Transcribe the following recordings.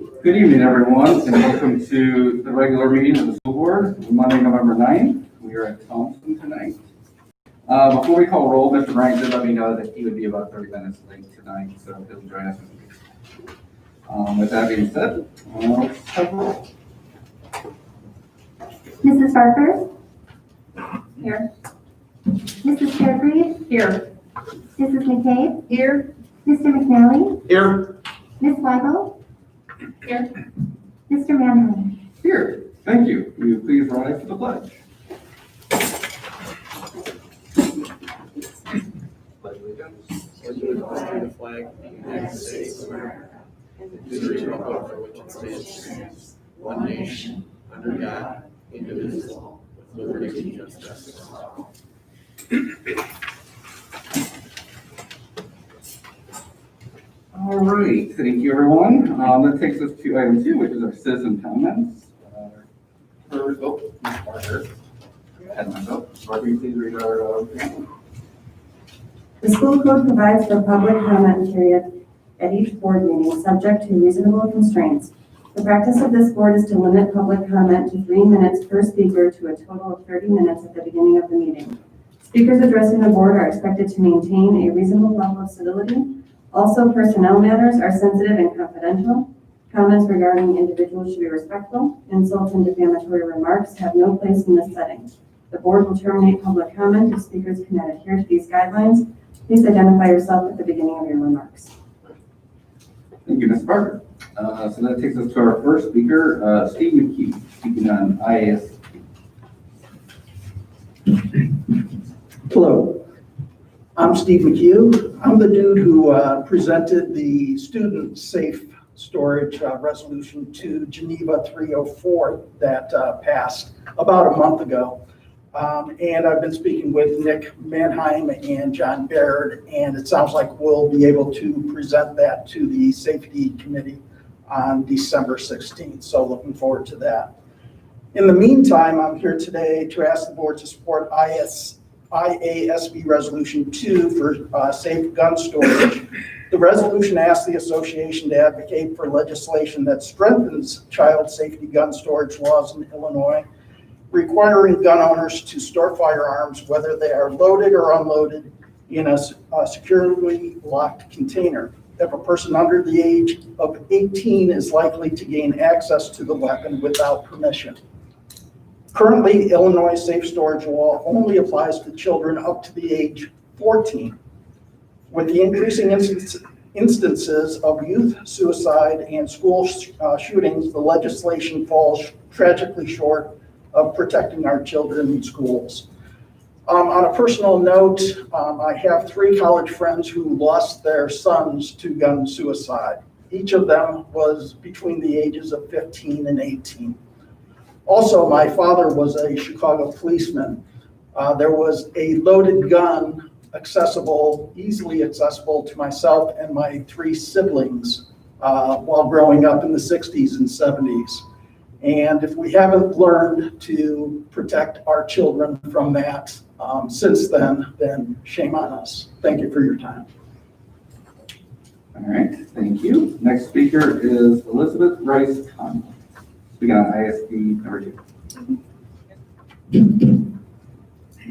Good evening, everyone, and welcome to the regular meeting of the school board, Monday, November 9th. We are at Thompson tonight. Before we call roll, Mr. Bryant did let me know that he would be about 30 minutes late tonight, so he'll join us. With that being said, let's have roll. Mrs. Barker? Here. Mrs. Fairbree? Here. Mrs. McCabe? Here. Mr. McNally? Here. Ms. Weigel? Here. Mr. Manley? Here. Thank you. Will you please rise for the pledge? Pledge allegiance. To the flag of the United States of America, and to the republic for which it stands, one nation, under God, indivisible, with liberty and justice for all. All right. Thank you, everyone. That takes us to item 2, which is our citizen comments. Ms. Barker. And myself. Ms. Barker, you please read our The school code provides for public comment period at each board meeting, subject to reasonable constraints. The practice of this board is to limit public comment to 3 minutes per speaker to a total of 30 minutes at the beginning of the meeting. Speakers addressing the board are expected to maintain a reasonable level of civility. Also, personnel matters are sensitive and confidential. Comments regarding individuals should be respectful. Insults and defamatory remarks have no place in this setting. The board will terminate public comment if speakers cannot adhere to these guidelines. Please identify yourself at the beginning of your remarks. Thank you, Ms. Barker. So that takes us to our first speaker, Steve McKee, speaking on IHSA. Hello, I'm Steve McHugh. I'm the dude who presented the student safe storage resolution to Geneva 304 that passed about a month ago. And I've been speaking with Nick Mannheim and John Baird, and it sounds like we'll be able to present that to the safety committee on December 16th. So looking forward to that. In the meantime, I'm here today to ask the board to support IASB Resolution 2 for safe gun storage. The resolution asks the association to advocate for legislation that strengthens child safety gun storage laws in Illinois, requiring gun owners to store firearms, whether they are loaded or unloaded, in a securely locked container. If a person under the age of 18 is likely to gain access to the weapon without permission. Currently, Illinois safe storage law only applies to children up to the age 14. With the increasing instances of youth suicide and school shootings, the legislation falls tragically short of protecting our children in schools. On a personal note, I have 3 college friends who lost their sons to gun suicide. Each of them was between the ages of 15 and 18. Also, my father was a Chicago policeman. There was a loaded gun easily accessible to myself and my 3 siblings while growing up in the 60s and 70s. And if we haven't learned to protect our children from that since then shame on us. Thank you for your time. All right, thank you. Next speaker is Elizabeth Rice Conley, speaking on ISB number 2.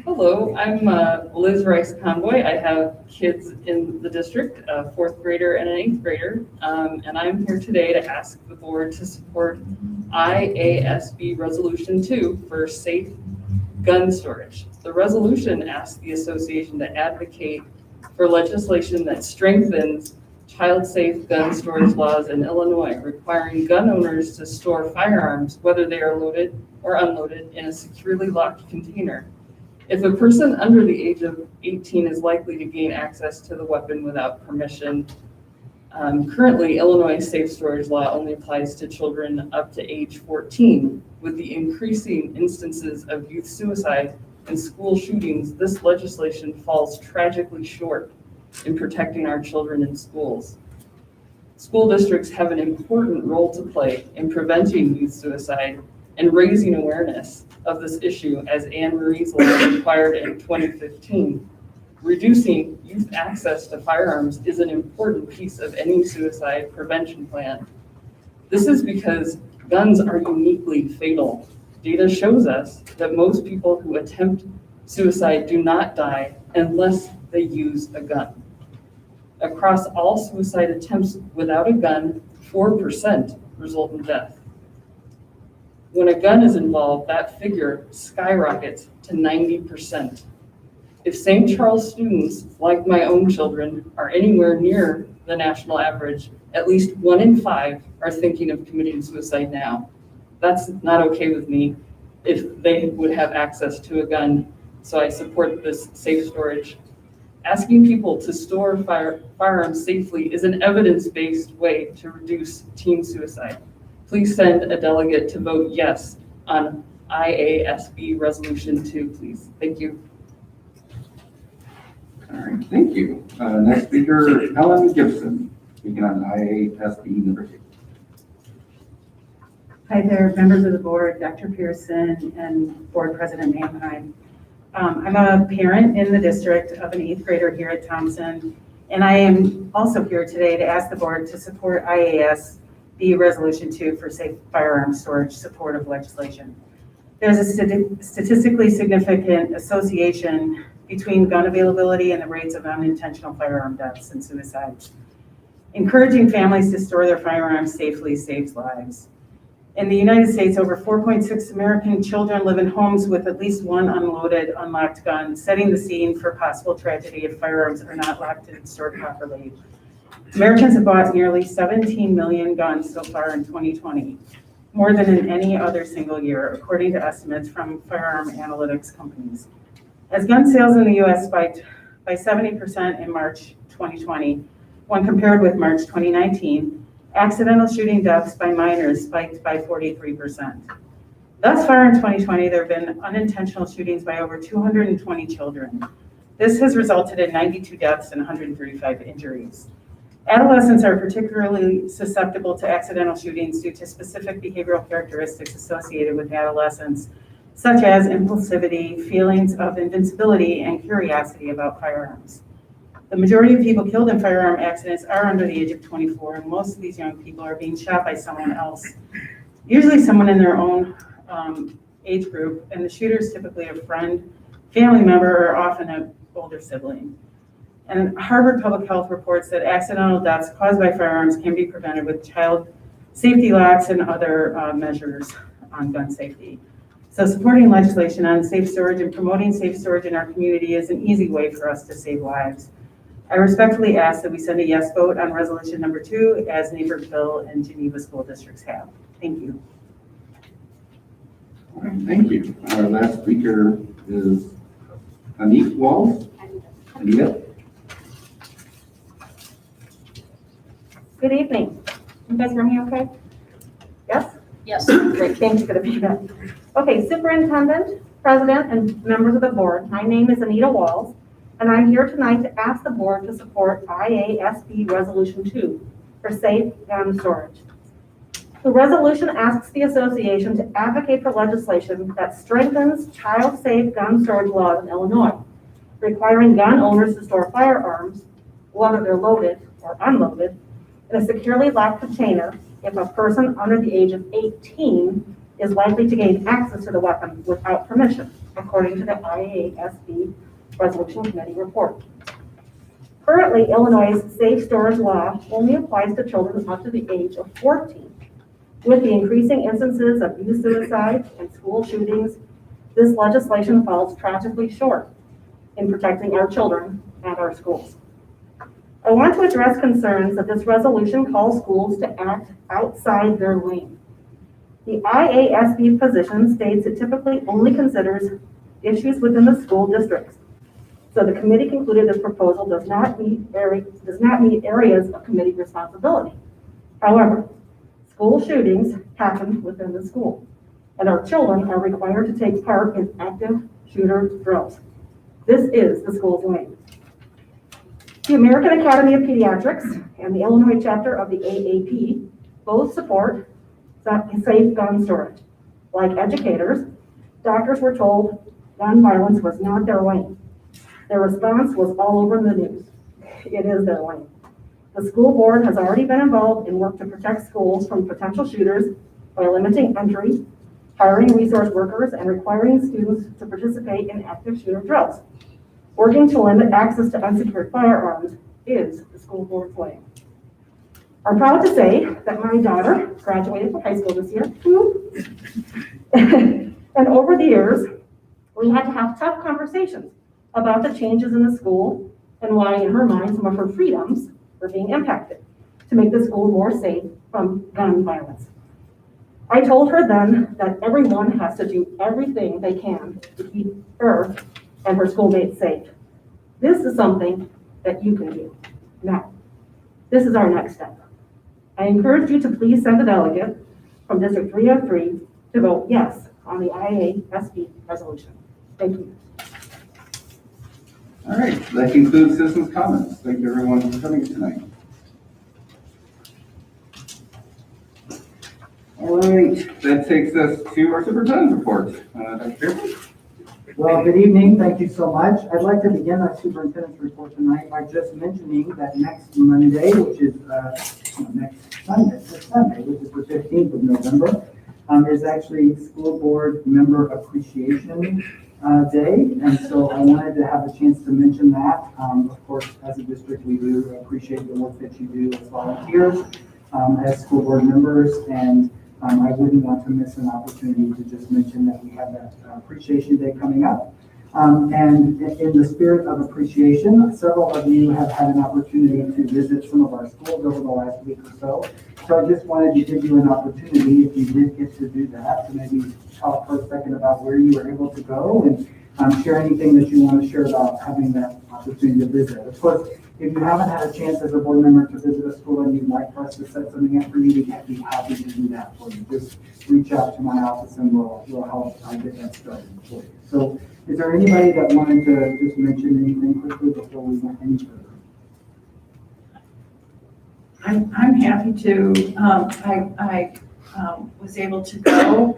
Hello, I'm Liz Rice Convoy. I have kids in the district, a 4th grader and an 8th grader, and I'm here today to ask the board to support IASB Resolution 2 for safe gun storage. The resolution asks the association to advocate for legislation that strengthens child-safe gun storage laws in Illinois, requiring gun owners to store firearms, whether they are loaded or unloaded, in a securely locked container. If a person under the age of 18 is likely to gain access to the weapon without permission, currently Illinois safe storage law only applies to children up to age 14. With the increasing instances of youth suicide and school shootings, this legislation falls tragically short in protecting our children in schools. School districts have an important role to play in preventing youth suicide and raising awareness of this issue, as Anne Marie's law required in 2015. Reducing youth access to firearms is an important piece of any suicide prevention plan. This is because guns are uniquely fatal. Data shows us that most people who attempt suicide do not die unless they use a gun. Across all suicide attempts without a gun, 4% result in death. When a gun is involved, that figure skyrockets to 90%. If St. Charles students, like my own children, are anywhere near the national average, at least 1 in 5 are thinking of committing suicide now. That's not okay with me if they would have access to a gun, so I support this safe storage. Asking people to store firearms safely is an evidence-based way to reduce teen suicide. Please send a delegate to vote yes on IASB Resolution 2, please. Thank you. All right, thank you. Next speaker, Helen Gibson, speaking on IASB number 2. Hi there, members of the board, Dr. Pearson, and Board President Mannheim. I'm a parent in the district of an 8th grader here at Thompson, and I am also here today to ask the board to support IASB Resolution 2 for safe firearm storage supportive legislation. There's a statistically significant association between gun availability and the rates of unintentional firearm deaths and suicides. Encouraging families to store their firearms safely saves lives. In the United States, over 4.6 American children live in homes with at least one unloaded, unlocked gun, setting the scene for possible tragedy if firearms are not locked and stored properly. Americans have bought nearly 17 million guns so far in 2020, more than in any other single year, according to estimates from firearm analytics companies. As gun sales in the U.S. spiked by 70% in March 2020, when compared with March 2019, accidental shooting deaths by minors spiked by 43%. Thus far in 2020, there have been unintentional shootings by over 220 children. This has resulted in 92 deaths and 135 injuries. Adolescents are particularly susceptible to accidental shootings due to specific behavioral characteristics associated with adolescence, such as impulsivity, feelings of invincibility, and curiosity about firearms. The majority of people killed in firearm accidents are under the age of 24, and most of these young people are being shot by someone else, usually someone in their own age group, and the shooter is typically a friend, family member, or often an older sibling. And Harvard Public Health reports that accidental deaths caused by firearms can be prevented with child safety locks and other measures on gun safety. So supporting legislation on safe storage and promoting safe storage in our community is an easy way for us to save lives. I respectfully ask that we send a yes vote on resolution number 2 as Naperville and Geneva school districts have. Thank you. All right, thank you. Our last speaker is Anita Walls. Anita? Good evening. You guys hear me okay? Yes? Yes. Great, thank you for the feedback. Okay, Superintendent, President, and members of the board, my name is Anita Walls, and I'm here tonight to ask the board to support IASB Resolution 2 for safe gun storage. The resolution asks the association to advocate for legislation that strengthens child-safe gun storage laws in Illinois, requiring gun owners to store firearms, whether they're loaded or unloaded, in a securely locked container if a person under the age of 18 is likely to gain access to the weapon without permission, according to the IASB Resolution Committee report. Currently, Illinois' safe storage law only applies to children up to the age of 14. With the increasing instances of youth suicide and school shootings, this legislation falls tragically short in protecting our children and our schools. I want to address concerns that this resolution calls schools to act outside their lane. The IASB position states it typically only considers issues within the school districts. So the committee concluded this proposal does not meet areas of committee responsibility. However, school shootings happen within the school, and our children are required to take part in active shooter drills. This is the school's lane. The American Academy of Pediatrics and the Illinois chapter of the AAP both support safe gun storage. Like educators, doctors were told gun violence was not their lane. Their response was all over the news. It is their lane. The school board has already been involved in work to protect schools from potential shooters by limiting entry, hiring resource workers, and requiring students to participate in active shooter drills. Working to limit access to unsecured firearms is the school board's way. I'm proud to say that my daughter graduated from high school this year. And over the years, we had to have tough conversations about the changes in the school and why, in her mind, some of her freedoms were being impacted to make the school more safe from gun violence. I told her then that everyone has to do everything they can to keep her and her schoolmates safe. This is something that you can do. Now, this is our next step. I encourage you to please send a delegate from District 303 to vote yes on the IASB resolution. Thank you. All right, that concludes citizens' comments. Thank you everyone for coming tonight. All right, that takes us to our superintendent's report. Dr. Pearson? Well, good evening. Thank you so much. I'd like to begin our superintendent's report tonight by just mentioning that next Monday, which is next Sunday, which is the 15th of November, is actually School Board Member Appreciation Day. And so I wanted to have a chance to mention that. Of course, as a district, we do appreciate the work that you do as volunteers, as school board members, and I wouldn't want to miss an opportunity to just mention that we have that Appreciation Day coming up. And in the spirit of appreciation, several of you have had an opportunity to visit some of our schools over the last week or so. So I just wanted to give you an opportunity, if you did get to do that, to maybe talk for a second about where you were able to go and share anything that you want to share about having that opportunity to visit. Of course, if you haven't had a chance as a board member to visit a school and you'd like for us to set something up for you, we'd be happy to do that for you. Just reach out to my office and we'll help get that started for you. So is there anybody that wanted to just mention anything quickly before we went any further? I'm happy to. I was able to go,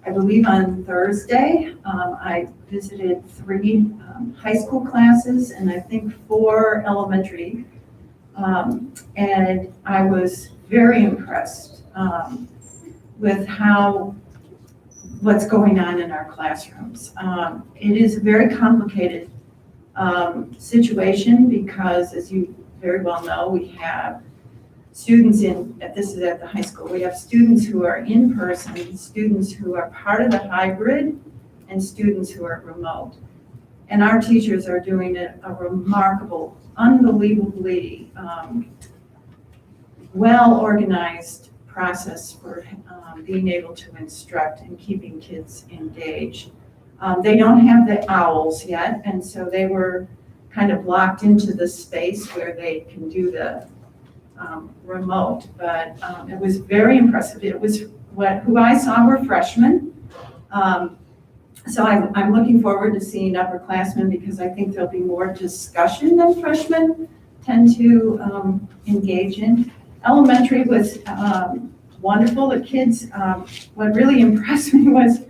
I believe on Thursday. I visited 3 high school classes and I think 4 elementary. And I was very impressed with what's going on in our classrooms. It is a very complicated situation because, as you very well know, we have students this is at the high school, we have students who are in person, students who are part of the hybrid, and students who are remote. And our teachers are doing a remarkable, unbelievably well-organized process for being able to instruct and keeping kids engaged. They don't have the owls yet, and so they were kind of locked into the space where they can do the remote, but it was very impressive. It was who I saw were freshmen. So I'm looking forward to seeing upperclassmen because I think there'll be more discussion than freshmen tend to engage in. Elementary was wonderful. The kids, what really impressed me was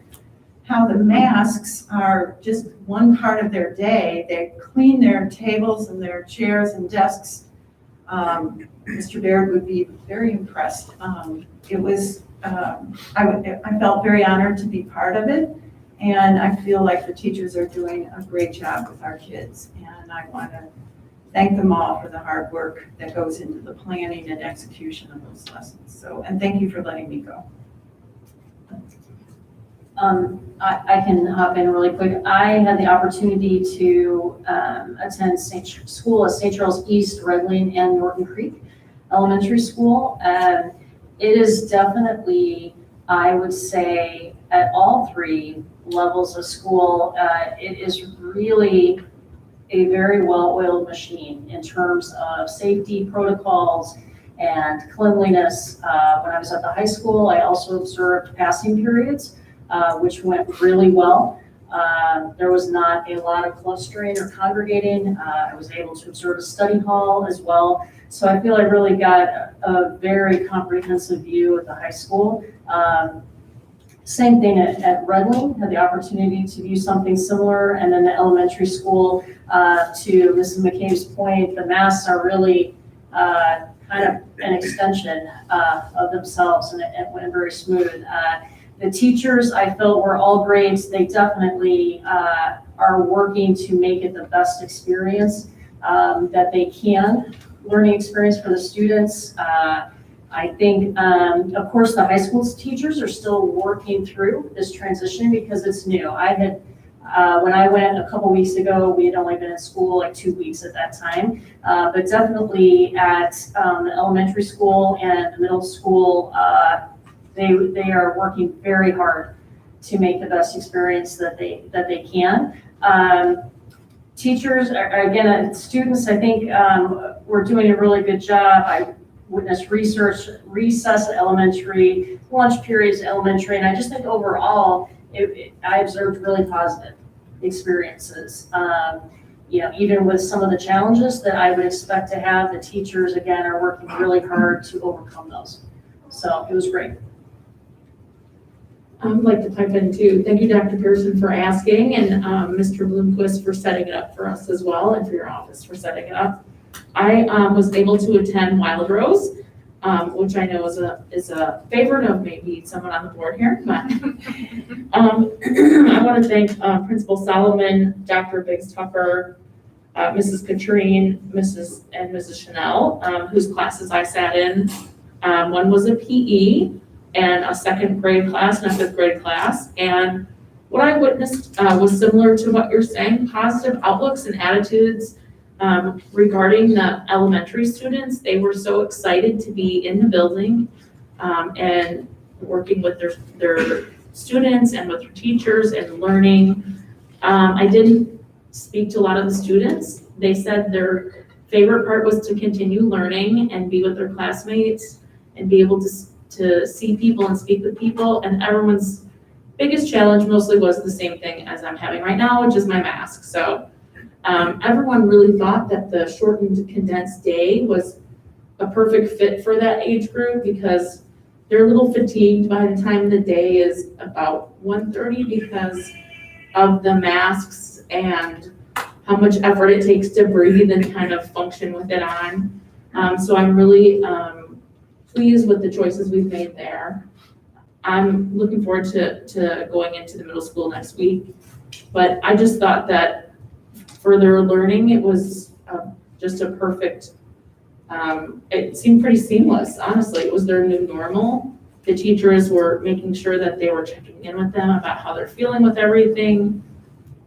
how the masks are just one part of their day. They clean their tables and their chairs and desks. Mr. Baird would be very impressed. It was, I felt very honored to be part of it. And I feel like the teachers are doing a great job with our kids. And I want to thank them all for the hard work that goes into the planning and execution of those lessons. So, and thank you for letting me go. I can hop in really quick. I had the opportunity to attend school at St. Charles East, Redling, and Norton Creek Elementary School. It is definitely, I would say, at all 3 levels of school, it is really a very well-oiled machine in terms of safety protocols and cleanliness. When I was at the high school, I also observed passing periods, which went really well. There was not a lot of clustering or congregating. I was able to observe a study hall as well. So I feel I really got a very comprehensive view of the high school. Same thing at Redling, had the opportunity to view something similar. And then the elementary school, to Mrs. McCabe's point, the masks are really kind of an extension of themselves, and it went very smooth. The teachers, I felt, were all great. They definitely are working to make it the best experience that they can, learning experience for the students. I think, of course, the high school teachers are still working through this transition because it's new. I had, when I went a couple weeks ago, we had only been in school like 2 weeks at that time. But definitely at the elementary school and the middle school, they are working very hard to make the best experience that they can. Teachers, again, students, I think we're doing a really good job. I witnessed recess at elementary, lunch periods at elementary, and I just think overall, I observed really positive experiences. Even with some of the challenges that I would expect to have, the teachers, again, are working really hard to overcome those. So it was great. I would like to pipe in too. Thank you, Dr. Pearson, for asking, and Mr. Bloomquist for setting it up for us as well, and for your office for setting it up. I was able to attend Wild Rose, which I know is a favorite of maybe someone on the board here. But I want to thank Principal Solomon, Dr. Biggs Tucker, Mrs. Katrine, and Mrs. Chanel, whose classes I sat in. One was a PE and a second grade class and a fifth grade class. And what I witnessed was similar to what you're saying, positive outlooks and attitudes regarding the elementary students. They were so excited to be in the building and working with their students and with their teachers and learning. I didn't speak to a lot of the students. They said their favorite part was to continue learning and be with their classmates and be able to see people and speak with people. And everyone's biggest challenge mostly was the same thing as I'm having right now, which is my mask. So everyone really thought that the shortened condensed day was a perfect fit for that age group because they're a little fatigued by the time the day is about 1:30 because of the masks and how much effort it takes to breathe and kind of function with it on. So I'm really pleased with the choices we've made there. I'm looking forward to going into the middle school next week. But I just thought that for their learning, it was just a perfect, it seemed pretty seamless, honestly. It was their new normal. The teachers were making sure that they were checking in with them about how they're feeling with everything.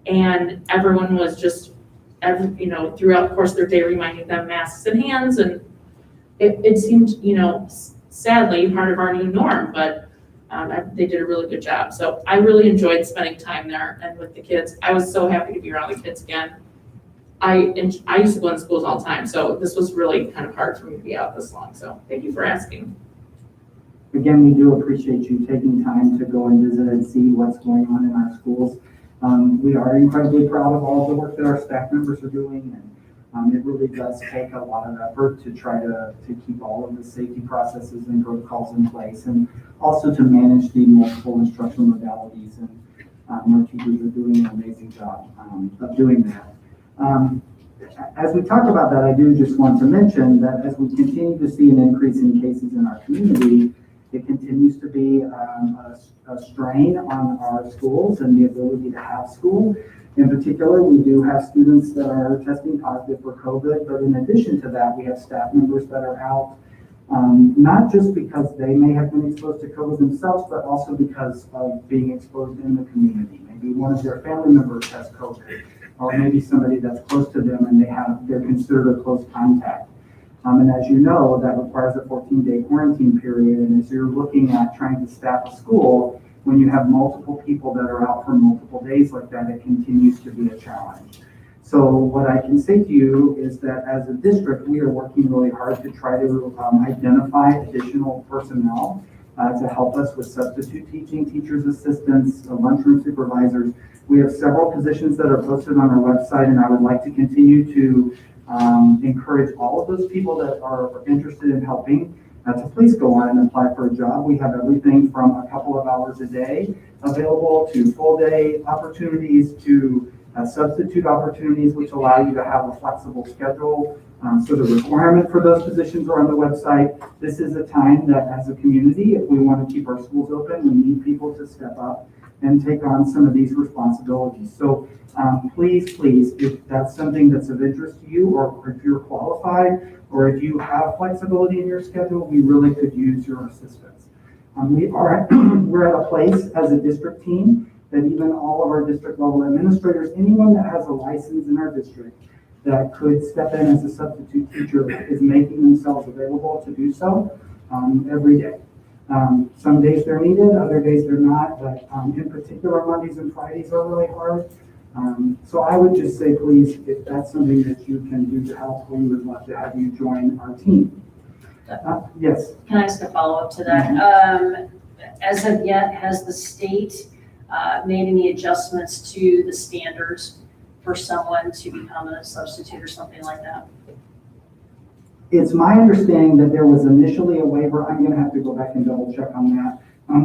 And everyone was just, throughout the course of their day, reminding them masks and hands. And it seemed, sadly, part of our new norm, but they did a really good job. So I really enjoyed spending time there and with the kids. I was so happy to be around the kids again. I used to go in schools all the time, so this was really kind of hard for me to be out this long. So thank you for asking. Again, we do appreciate you taking time to go and visit and see what's going on in our schools. We are incredibly proud of all the work that our staff members are doing, and it really does take a lot of effort to try to keep all of the safety processes and protocols in place, and also to manage the multiple instructional modalities. And our teachers are doing an amazing job of doing that. As we talk about that, I do just want to mention that as we continue to see an increase in cases in our community, it continues to be a strain on our schools and the ability to have school. In particular, we do have students that are testing positive for COVID, but in addition to that, we have staff members that are out, not just because they may have been exposed to COVID themselves, but also because of being exposed in the community. Maybe one of their family members has COVID, or maybe somebody that's close to them and they're considered a close contact. And as you know, that requires a 14-day quarantine period. And as you're looking at trying to staff a school, when you have multiple people that are out for multiple days like that, it continues to be a challenge. So what I can say to you is that as a district, we are working really hard to try to identify additional personnel to help us with substitute teaching, teachers' assistants, lunchroom supervisors. We have several positions that are posted on our website, and I would like to continue to encourage all of those people that are interested in helping to please go on and apply for a job. We have everything from a couple of hours a day available to full day opportunities to substitute opportunities, which allow you to have a flexible schedule So the requirement for those positions are on the website. This is a time that as a community, if we want to keep our schools open, we need people to step up and take on some of these responsibilities. So please, if that's something that's of interest to you, or if you're qualified, or if you have flexibility in your schedule, we really could use your assistance. We're at a place as a district team that even all of our district level administrators, anyone that has a license in our district that could step in as a substitute teacher is making themselves available to do so every day. Some days they're needed, other days they're not, but in particular, Mondays and Fridays are really hard. So I would just say, please, if that's something that you can do to help, we would love to have you join our team. Yes. Can I ask a follow-up to that? As of yet, has the state made any adjustments to the standards for someone to become a substitute or something like that? It's my understanding that there was initially a waiver. I'm going to have to go back and double check on that.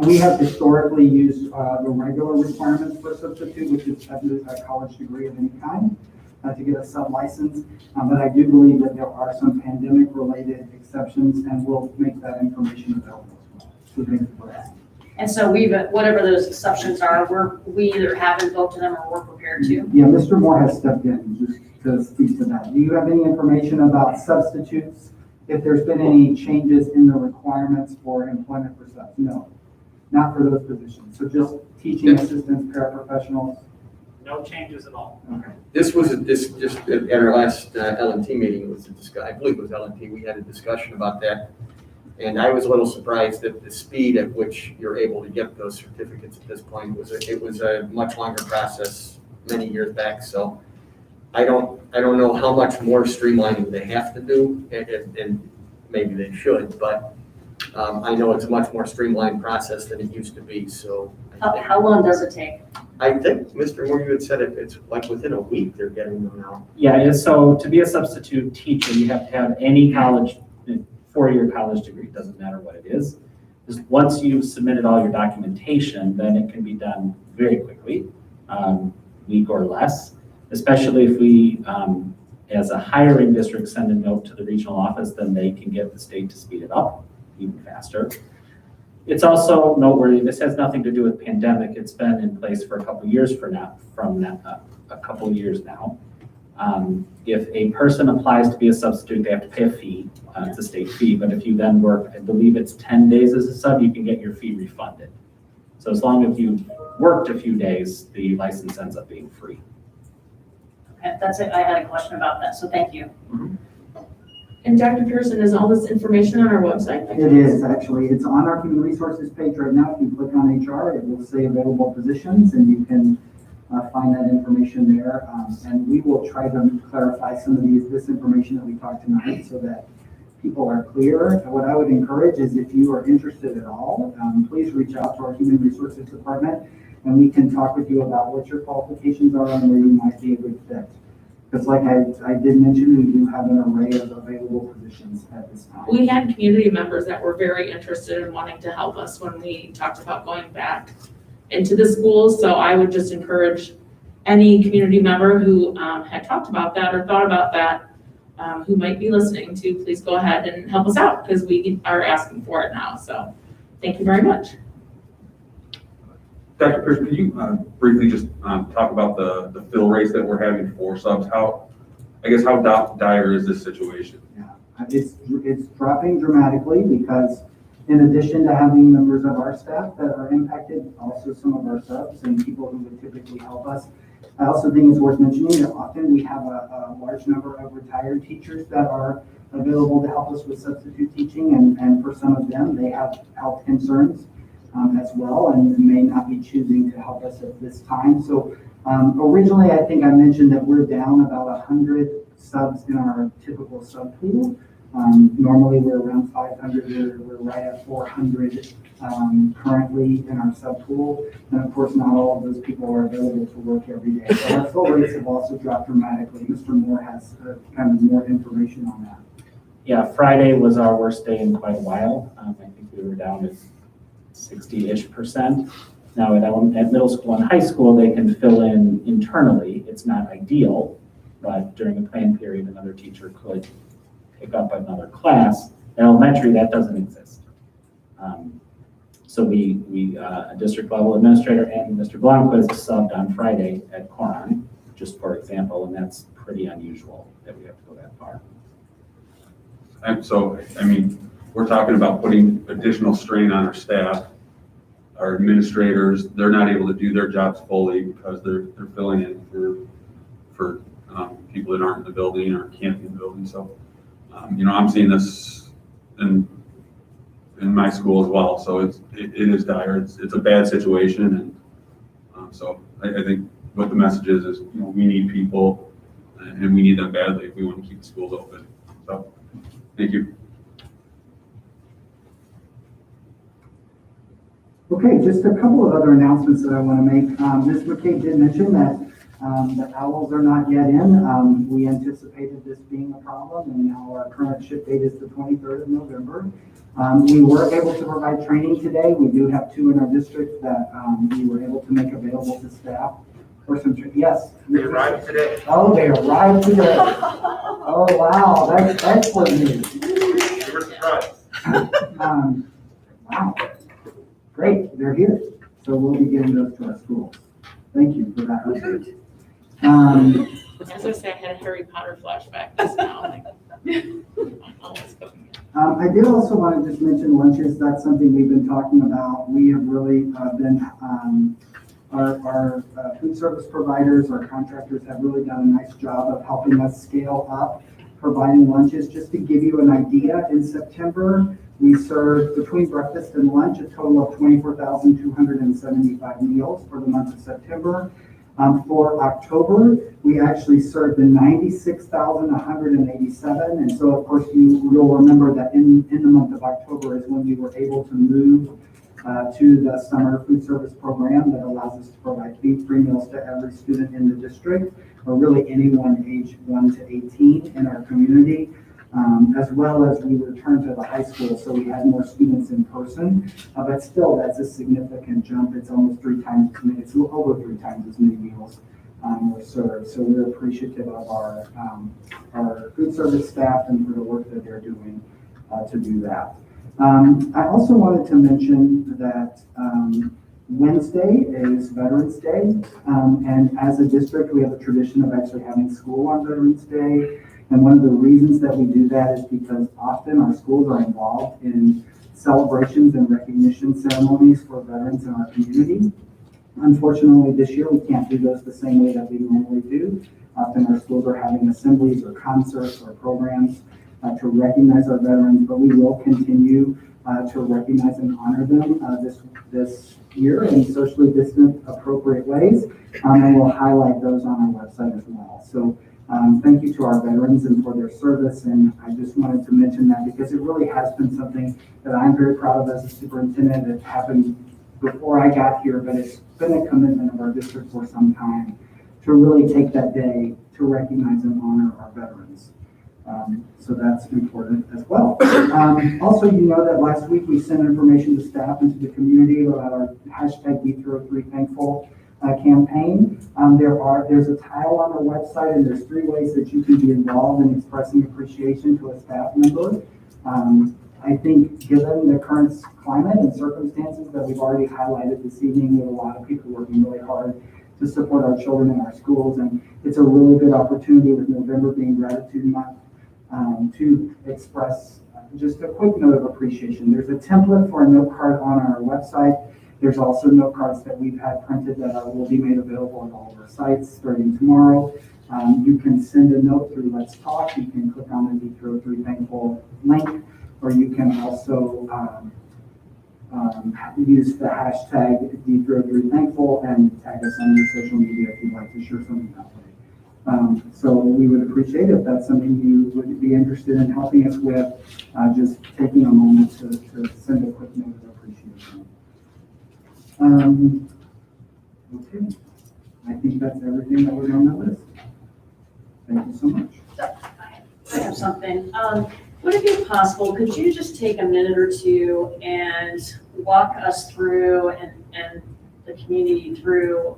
We have historically used the regular requirements for a substitute, which is a college degree of any kind, to get a sub-license. But I do believe that there are some pandemic-related exceptions, and we'll make that information available as well. So thank you for that. And so whatever those exceptions are, we either have invoked them or we're prepared to. Yeah, Mr. Moore has stepped in just to speak to that. Do you have any information about substitutes? If there's been any changes in the requirements for employment for subs? No, not for those positions. So just teaching assistants, paraprofessionals? No changes at all. Okay. This just at our last LNT meeting was a discussion. I believe it was LNT. We had a discussion about that. And I was a little surprised at the speed at which you're able to get those certificates at this point. It was a much longer process many years back. So I don't know how much more streamlining they have to do, and maybe they should, but I know it's a much more streamlined process than it used to be. So How long does it take? I think, Mr. Moore, you had said it's like within a week they're getting them out. Yeah, so to be a substitute teacher, you have to have any college, 4-year college degree, doesn't matter what it is. Just once you've submitted all your documentation, then it can be done very quickly, week or less, especially if we, as a hiring district, send a note to the regional office, then they can get the state to speed it up even faster. It's also noteworthy, this has nothing to do with pandemic. It's been in place for a couple of years a couple of years now. If a person applies to be a substitute, they have to pay a fee. It's a state fee, but if you then work, I believe it's 10 days as a sub, you can get your fee refunded. So as long as you've worked a few days, the license ends up being free. Okay, that's it. I had a question about that, so thank you. And Dr. Pearson, is all this information on our website? It is, actually. It's on our human resources page right now. If you click on HR, it will say available positions, and you can find that information there. And we will try to clarify some of this information that we talked tonight so that people are clear. What I would encourage is if you are interested at all, please reach out to our human resources department, and we can talk with you about what your qualifications are and where you might be a good fit. Because like I did mention, we do have an array of available positions at this time. We had community members that were very interested in wanting to help us when we talked about going back into the schools. So I would just encourage any community member who had talked about that or thought about that, who might be listening to, please go ahead and help us out because we are asking for it now. So thank you very much. Dr. Pearson, could you briefly just talk about the fill rates that we're having for subs? How dire is this situation? Yeah, it's dropping dramatically because in addition to having members of our staff that are impacted, also some of our subs and people who would typically help us. I also think it's worth mentioning that often we have a large number of retired teachers that are available to help us with substitute teaching, and for some of them, they have health concerns as well and may not be choosing to help us at this time. So originally, I think I mentioned that we're down about 100 subs in our typical sub pool. Normally we're around 500, we're right at 400 currently in our sub pool. And of course, not all of those people are available to work every day. So our fill rates have also dropped dramatically. Mr. Moore has kind of more information on that. Yeah, Friday was our worst day in quite a while. I think we were down to 60-ish%. Now at middle school and high school, they can fill in internally. It's not ideal, but during the plan period, another teacher could pick up another class. In elementary, that doesn't exist. So a district level administrator and Mr. Blomquist subbed on Friday at Coron, just for example, and that's pretty unusual that we have to go that far. And so, I mean, we're talking about putting additional strain on our staff, our administrators. They're not able to do their jobs fully because they're filling in for people that aren't in the building or can't be in the building. So, I'm seeing this in my school as well. So it is dire. It's a bad situation, and so I think what the message is we need people, and we need them badly if we want to keep the schools open. So, thank you. Okay, just a couple of other announcements that I want to make. Ms. McKay did mention that the owls are not yet in. We anticipated this being a problem, and now our current ship date is the 23rd of November. We were able to provide training today. We do have 2 in our district that we were able to make available to staff for some, yes. They arrived today. Oh, they arrived today. Oh, wow, that's excellent news. We were surprised. Wow, great, they're here. So we'll be getting those to our schools. Thank you for that update. As I say, I had a Harry Potter flashback just now, like, almost coming in. I did also want to just mention lunches. That's something we've been talking about. We have really been, our food service providers, our contractors have really done a nice job of helping us scale up providing lunches. Just to give you an idea, in September, we served between breakfast and lunch a total of 24,275 meals for the month of September. For October, we actually served 96,187. And so, of course, you'll remember that in the month of October is when we were able to move to the summer food service program that allows us to provide free meals to every student in the district, or really anyone aged 1 to 18 in our community. As well as we returned to the high school, so we had more students in person, but still that's a significant jump. It's almost 3 times, it's over 3 times as many meals were served. So we're appreciative of our food service staff and for the work that they're doing to do that. I also wanted to mention that Wednesday is Veterans Day, and as a district, we have a tradition of actually having school on Veterans Day. And one of the reasons that we do that is because often our schools are involved in celebrations and recognition ceremonies for veterans in our community. Unfortunately, this year we can't do those the same way that we normally do. Often our schools are having assemblies or concerts or programs to recognize our veterans, but we will continue to recognize and honor them this year in socially distant, appropriate ways, and we'll highlight those on our website as well. So. Thank you to our veterans and for their service, and I just wanted to mention that because it really has been something that I'm very proud of as a superintendent. It happened before I got here, but it's been a commitment of our district for some time to really take that day to recognize and honor our veterans. So that's important as well. Also, you know that last week we sent information to staff and to the community about our hashtag D303Thankful campaign. There's a tile on our website, and there's 3 ways that you can be involved in expressing appreciation to a staff member. I think given the current climate and circumstances that we've already highlighted this evening, we have a lot of people working really hard to support our children in our schools, and it's a really good opportunity with November being Gratitude Month to express just a quick note of appreciation. There's a template for a note card on our website. There's also note cards that we've had printed that will be made available on all of our sites starting tomorrow. You can send a note through Let's Talk. You can click on the D303 Thankful link, or you can also use the hashtag D303 Thankful and tag us on your social media if you'd like to share something that way. So we would appreciate if that's something you would be interested in helping us with, just taking a moment to send a quick note of appreciation. Okay, I think that's everything that was on that list. Thank you so much. I have something. Would it be possible, could you just take a minute or two and walk us through and the community through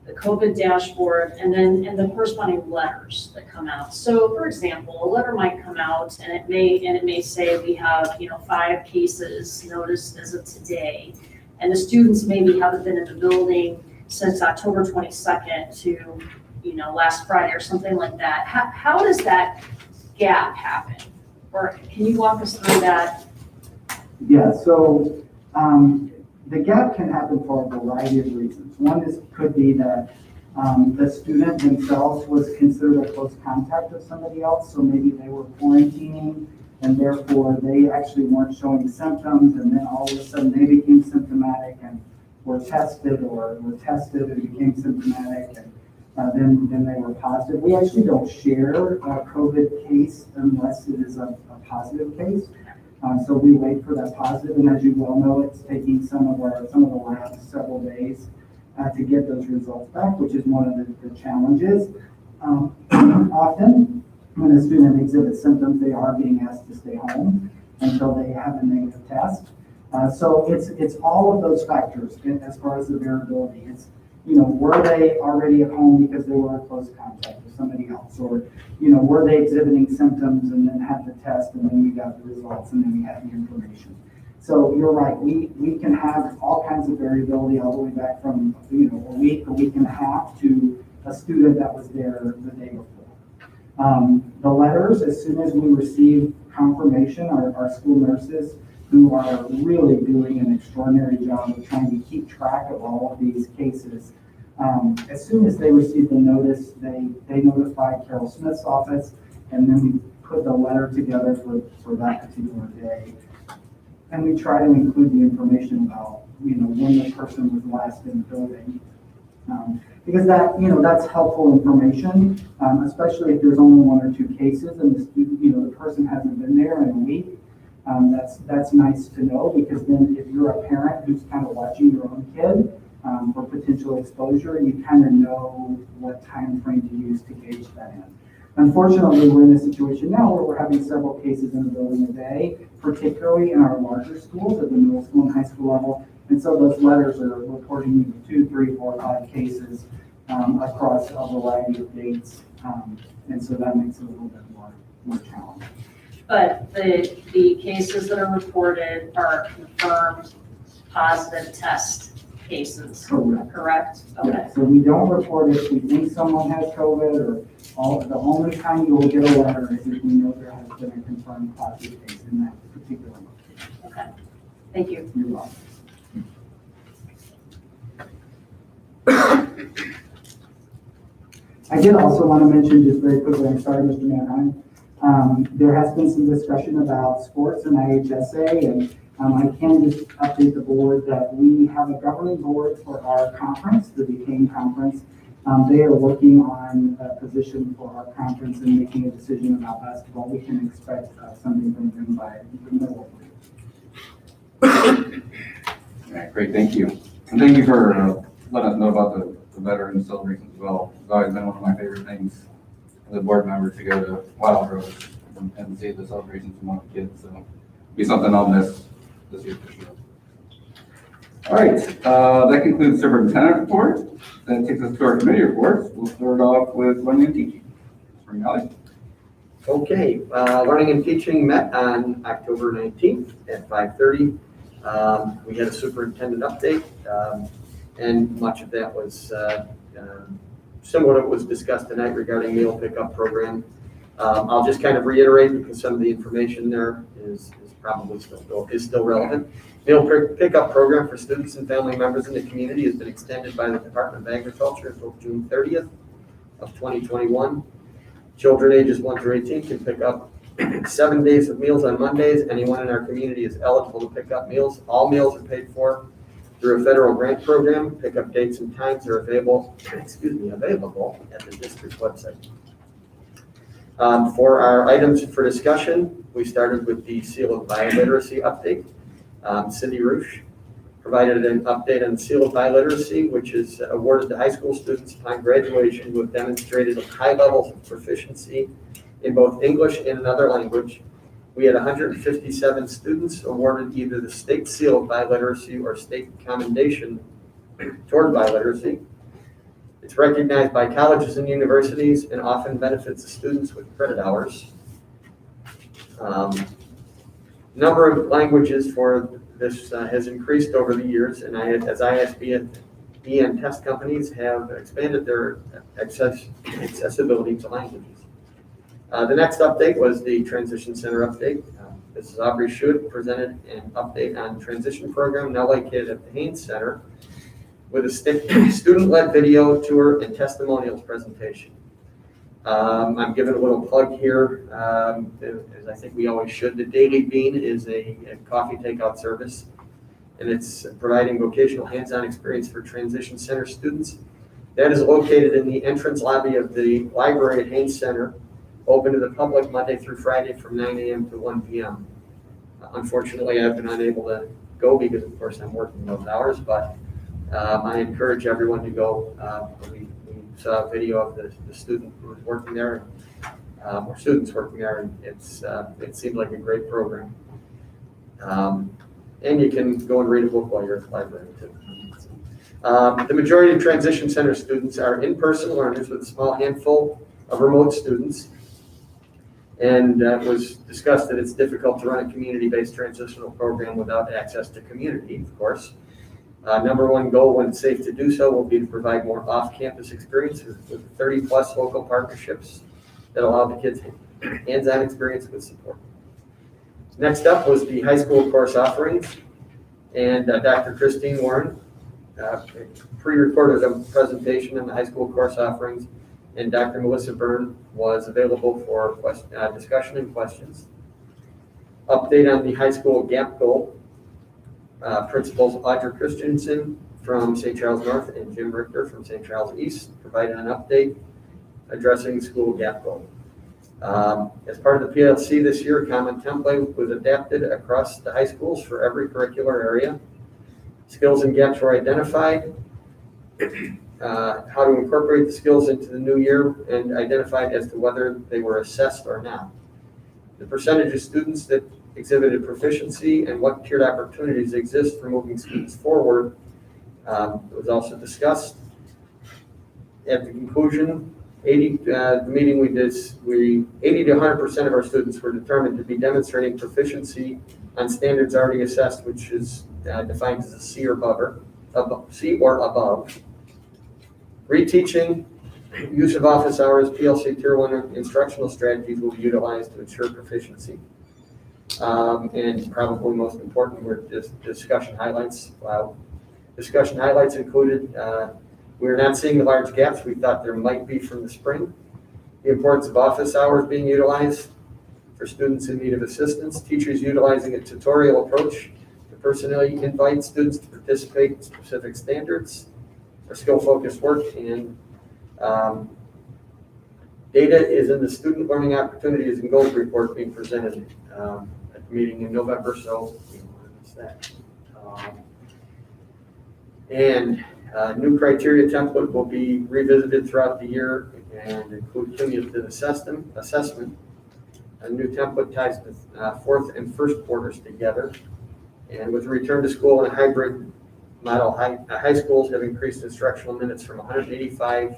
the COVID dashboard, and the corresponding letters that come out. So for example, a letter might come out and it may say we have, 5 cases noticed as of today. And the students maybe haven't been in the building since October 22nd to, last Friday or something like that. How does that gap happen? Or can you walk us through that? Yeah, so the gap can happen for a variety of reasons. One could be that the student themselves was considered a close contact of somebody else, so maybe they were quarantining and therefore they actually weren't showing symptoms, and then all of a sudden they became symptomatic and were tested and became symptomatic, and then they were positive. We actually don't share a COVID case unless it is a positive case. So we wait for that positive, and as you well know, it's taking some of the labs several days to get those results back, which is one of the challenges. Often, when a student exhibits symptoms, they are being asked to stay home until they have a negative test. So it's all of those factors as far as the variability. It's, were they already at home because they were in close contact with somebody else? Or, were they exhibiting symptoms and then had the test and then we got the results and then we had the information? So you're right, we can have all kinds of variability all the way back from, a week and a half to a student that was there the day before. The letters, as soon as we receive confirmation, our school nurses who are really doing an extraordinary job of trying to keep track of all of these cases. As soon as they receive the notice, they notify Carol Smith's office, and then we put the letter together for that particular day. And we try to include the information about, when the person was last in the building. Because that's helpful information, especially if there's only 1 or 2 cases and the person hasn't been there in a week. That's nice to know, because then if you're a parent who's kind of watching your own kid for potential exposure, you kind of know what time frame to use to gauge that in. Unfortunately, we're in a situation now where we're having several cases in the building a day, particularly in our larger schools at the middle school and high school level. And so those letters are reporting 2, 3, 4, 5 cases across a variety of dates. And so that makes it a little bit more challenging. But the cases that are reported are confirmed positive test cases, correct? Okay. Yeah, so we don't report if we think someone has COVID, or the only time you will get a letter is if we know there has been a confirmed positive case in that particular location. Okay, thank you. You're welcome. I did also want to mention, just very quickly, I'm sorry, Mr. Manheim, there has been some discussion about sports and IHSA, and I can just update the board that we have a governing board for our conference, the Duquesne Conference. They are working on a position for our conference and making a decision about basketball. We can expect something from them by the middle of the week. All right, great, thank you. And thank you for letting us know about the veteran celebrations as well. It's always been one of my favorite things as a board member to go to Wild Rose and see the celebrations from all the kids. So it'll be something I'll miss this year for sure. All right, that concludes Superintendent Report. That takes us to our committee reports. We'll start off with learning and teaching. Mr. Rinaldi. Okay, learning and teaching met on October 19th at 5:30. We had a superintendent update, and much of that was similar to what was discussed tonight regarding meal pickup program. I'll just kind of reiterate, because some of the information there is probably still relevant. Meal pickup program for students and family members in the community has been extended by the Department of Agriculture until June 30th of 2021. Children ages 1 through 18 can pick up 7 days of meals on Mondays. Anyone in our community is eligible to pick up meals. All meals are paid for through a federal grant program. Pickup dates and times are available at the district website. For our items for discussion, we started with the Seal of Bioliteracy update. Cindy Roosh provided an update on the Seal of Biliteracy, which is awarded to high school students upon graduation who have demonstrated high levels of proficiency in both English and another language. We had 157 students awarded either the State Seal of Biliteracy or State Commendation toward Biliteracy. It's recognized by colleges and universities and often benefits the students with credit hours. Number of languages for this has increased over the years, and as ISB and test companies have expanded their accessibility to languages. The next update was the Transition Center update. Mrs. Aubrey Schutt presented an update on transition program now located at the Haynes Center with a student-led video tour and testimonials presentation. I'm giving a little plug here, as I think we always should. The Daily Bean is a coffee takeout service, and it's providing vocational hands-on experience for Transition Center students. That is located in the entrance lobby of the library at Haynes Center, open to the public Monday through Friday from 9 a.m. to 1 p.m. Unfortunately, I've been unable to go because, of course, I'm working those hours, but I encourage everyone to go. We saw a video of the student who was working there, or students working there, and it seemed like a great program. And you can go and read a book while you're at the library, too. The majority of Transition Center students are in-person learners with a small handful of remote students. And it was discussed that it's difficult to run a community-based transitional program without access to community, of course. Number one goal, when it's safe to do so, will be to provide more off-campus experiences with 30-plus local partnerships that allow the kids hands-on experience with support. Next up was the high school course offerings, and Dr. Christine Warren pre-recorded a presentation on the high school course offerings, and Dr. Melissa Byrne was available for discussion and questions. Update on the high school gap goal. Principals Audra Christensen from St. Charles North and Jim Richter from St. Charles East provided an update addressing school gap goal. As part of the PLC this year, a common template was adapted across the high schools for every curricular area. Skills and gaps were identified, how to incorporate the skills into the new year, and identified as to whether they were assessed or not. The percentage of students that exhibited proficiency and what tiered opportunities exist for moving students forward was also discussed. At the conclusion, the meeting we did, 80 to 100% of our students were determined to be demonstrating proficiency on standards already assessed, which is defined as a C or above. Reteaching, use of office hours, PLC Tier 1 instructional strategies will be utilized to ensure proficiency. And probably most important were just discussion highlights. Discussion highlights included, we're not seeing the large gaps we thought there might be from the spring. The importance of office hours being utilized for students in need of assistance. Teachers utilizing a tutorial approach to personally invite students to participate in specific standards or skill-focused work. And data is in the student learning opportunities and goals report being presented at the meeting in November, so we don't want to miss that. New criteria template will be revisited throughout the year and include cumulative assessment. A new template ties the fourth and first quarters together. And with a return to school in a hybrid model, high schools have increased instructional minutes from 185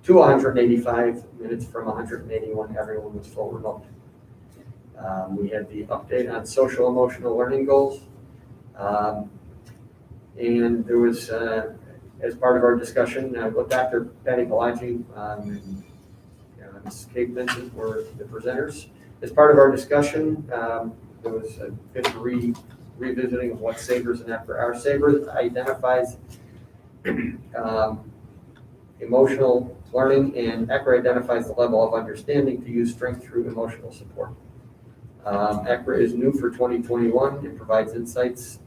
to 185 minutes from 181. Everyone was full remote. We had the update on social emotional learning goals. And there was, as part of our discussion, with Dr. Patty Balaji and Ms. Kate Vincent were the presenters. As part of our discussion, there was a bit of revisiting of what SAVERS and ECRA are. SAVERS identifies emotional learning, and ECRA identifies the level of understanding to use strength through emotional support. ECRA is new for 2021 and provides insights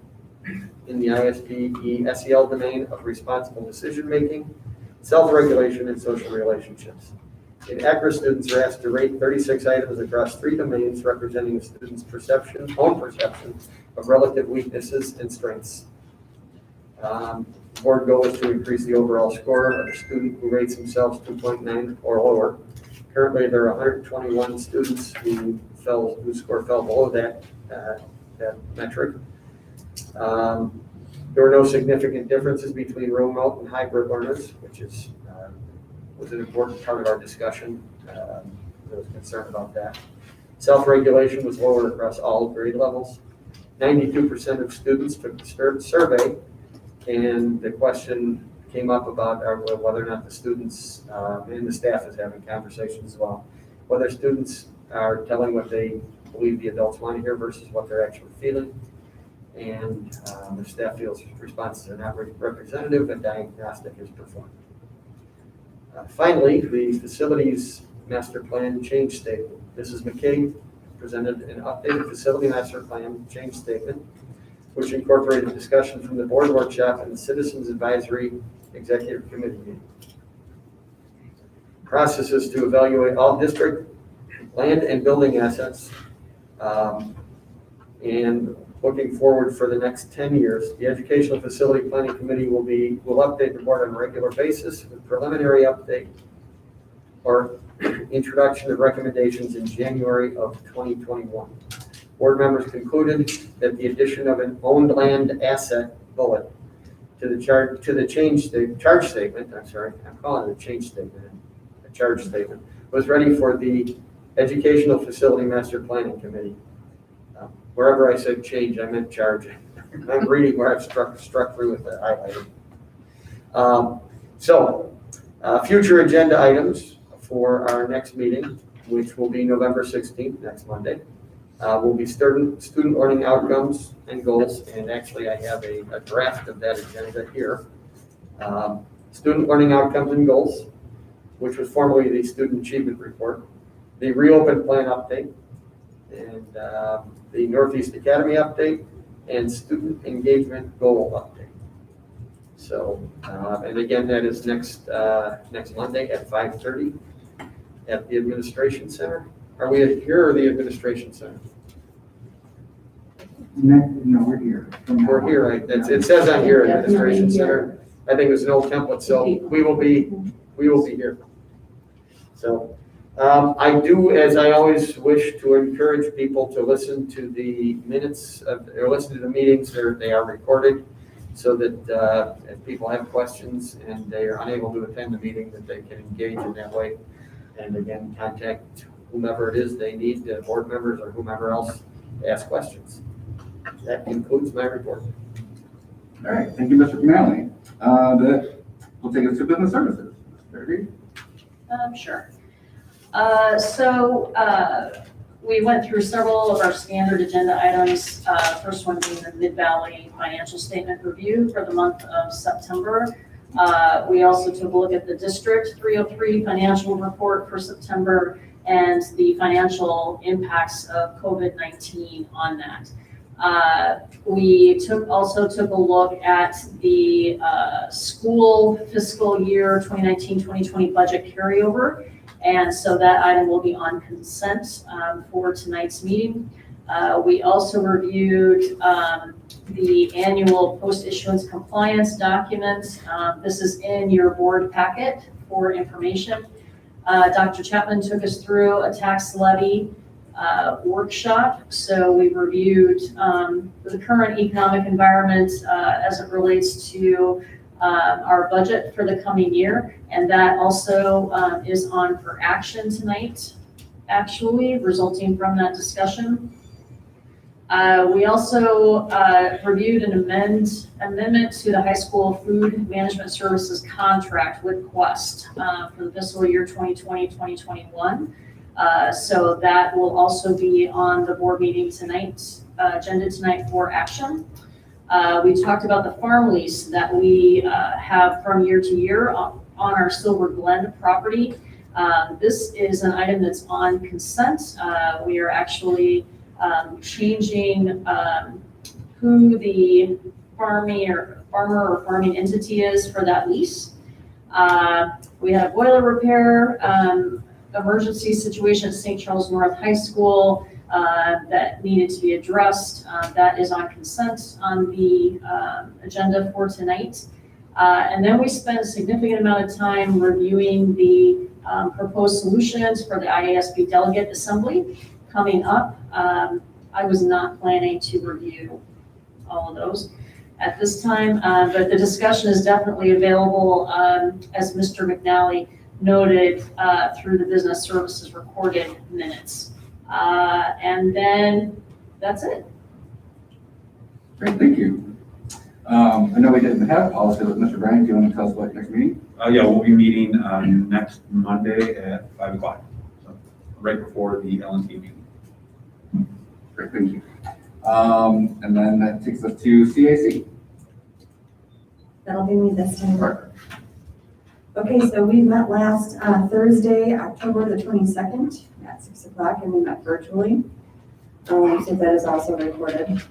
in the ISP SEL domain of responsible decision-making, self-regulation, and social relationships. In ECRA, students are asked to rate 36 items across 3 domains representing the student's own perception of relative weaknesses and strengths. Board goal is to increase the overall score of a student who rates themselves 2.9 or lower. Currently, there are 121 students whose score fell below that metric. There were no significant differences between remote and hybrid learners, which is was an important part of our discussion. There was concern about that. Self-regulation was lower across all grade levels. 92% of students took the survey, and the question came up about whether or not the students and the staff is having conversations as well, whether students are telling what they believe the adults want to hear versus what they're actually feeling. And the staff feels responses are not representative and diagnostic is performed. Finally, the facilities master plan change statement. Mrs. McKay presented an updated facility master plan change statement, which incorporated discussion from the board workshop and the Citizens Advisory Executive Committee meeting. Processes to evaluate all district land and building assets, and looking forward for the next 10 years. The Educational Facility Planning Committee will update the board on a regular basis with preliminary update or introduction of recommendations in January of 2021. Board members concluded that the addition of an owned land asset bullet to the charge statement, I'm calling it a change statement, a charge statement, was ready for the Educational Facility Master Planning Committee. Wherever I said change, I meant charge. I'm reading where I've struck through with the highlighting. Future agenda items for our next meeting, which will be November 16th, next Monday, will be student learning outcomes and goals. And actually, I have a draft of that agenda here. Student learning outcomes and goals, which was formerly the student achievement report, the reopen plan update, and the Northeast Academy update, and student engagement goal update. So, and again, that is next Monday at 5:30 at the Administration Center. Are we here or the Administration Center? No, we're here. We're here, right? It says on here, Administration Center. I think it was an old template, so we will be here. So, I do, as I always wish, to encourage people to listen to the minutes or listen to the meetings. They are recorded, so that if people have questions and they are unable to attend the meeting, that they can engage in that way. And again, contact whomever it is they need, board members or whomever else, to ask questions. That concludes my report. All right, thank you, Mr. McNally. We'll take us to business services. Mr. Perry? Sure. We went through several of our standard agenda items. First one being the Mid-Valley financial statement review for the month of September. We also took a look at the District 303 financial report for September and the financial impacts of COVID-19 on that. We also took a look at the school fiscal year 2019-2020 budget carryover. And so that item will be on consent for tonight's meeting. We also reviewed the annual post-issuance compliance document. This is in your board packet for information. Dr. Chapman took us through a tax levy workshop. So we reviewed the current economic environment as it relates to our budget for the coming year. And that also is on for action tonight, actually, resulting from that discussion. We also reviewed an amendment to the high school food management services contract with Quest for the fiscal year 2020-2021. So that will also be on the board meeting tonight, agenda tonight for action. We talked about the farm lease that we have from year to year on our Silver Glen property. This is an item that's on consent. We are actually changing who the farmer or farming entity is for that lease. We had a boiler repair, emergency situation at St. Charles North High School that needed to be addressed. That is on consent on the agenda for tonight. And then we spent a significant amount of time reviewing the proposed solutions for the IASB delegate assembly coming up. I was not planning to review all of those at this time, but the discussion is definitely available as Mr. McNally noted through the business services recorded minutes. And then that's it. Great, thank you. I know we didn't have policy with Mr. Bryant. Do you want to tell us about next meeting? Yeah, we'll be meeting next Monday at 5 o'clock, so right before the LNT meeting. Great, thank you. And then that takes us to CAC. That'll be me this time. Okay, so we met last Thursday, October the 22nd at 6 o'clock, and we met virtually. So that is also recorded.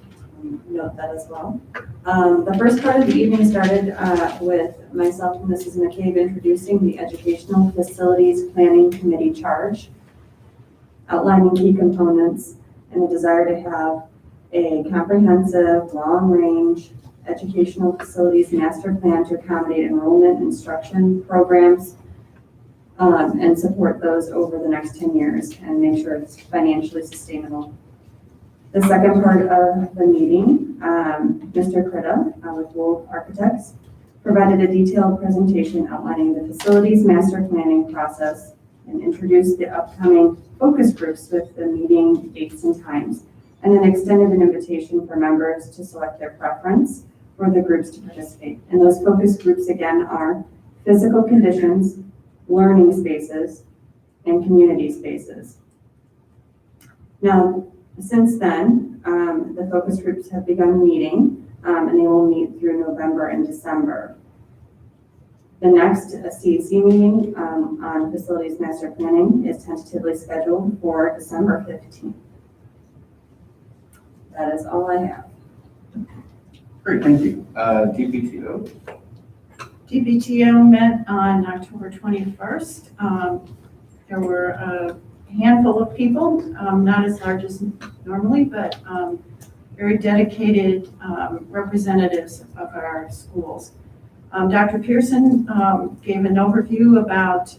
Note that as well. The first part of the evening started with myself and Mrs. McCabe introducing the Educational Facilities Planning Committee charge, outlining key components and the desire to have a comprehensive, long-range educational facilities master plan to accommodate enrollment, instruction programs, and support those over the next 10 years and make sure it's financially sustainable. The second part of the meeting, Mr. Critta with Wolf Architects provided a detailed presentation outlining the facilities master planning process and introduced the upcoming focus groups with the meeting dates and times, and then extended an invitation for members to select their preference for the groups to participate. And those focus groups again are physical conditions, learning spaces, and community spaces. Now, since then, the focus groups have begun meeting, and they will meet through November and December. The next CEC meeting on facilities master planning is tentatively scheduled for December 15th. That is all I have. Great, thank you. DPTO. DPTO met on October 21st. There were a handful of people, not as large as normally, but very dedicated representatives of our schools. Dr. Pearson gave an overview about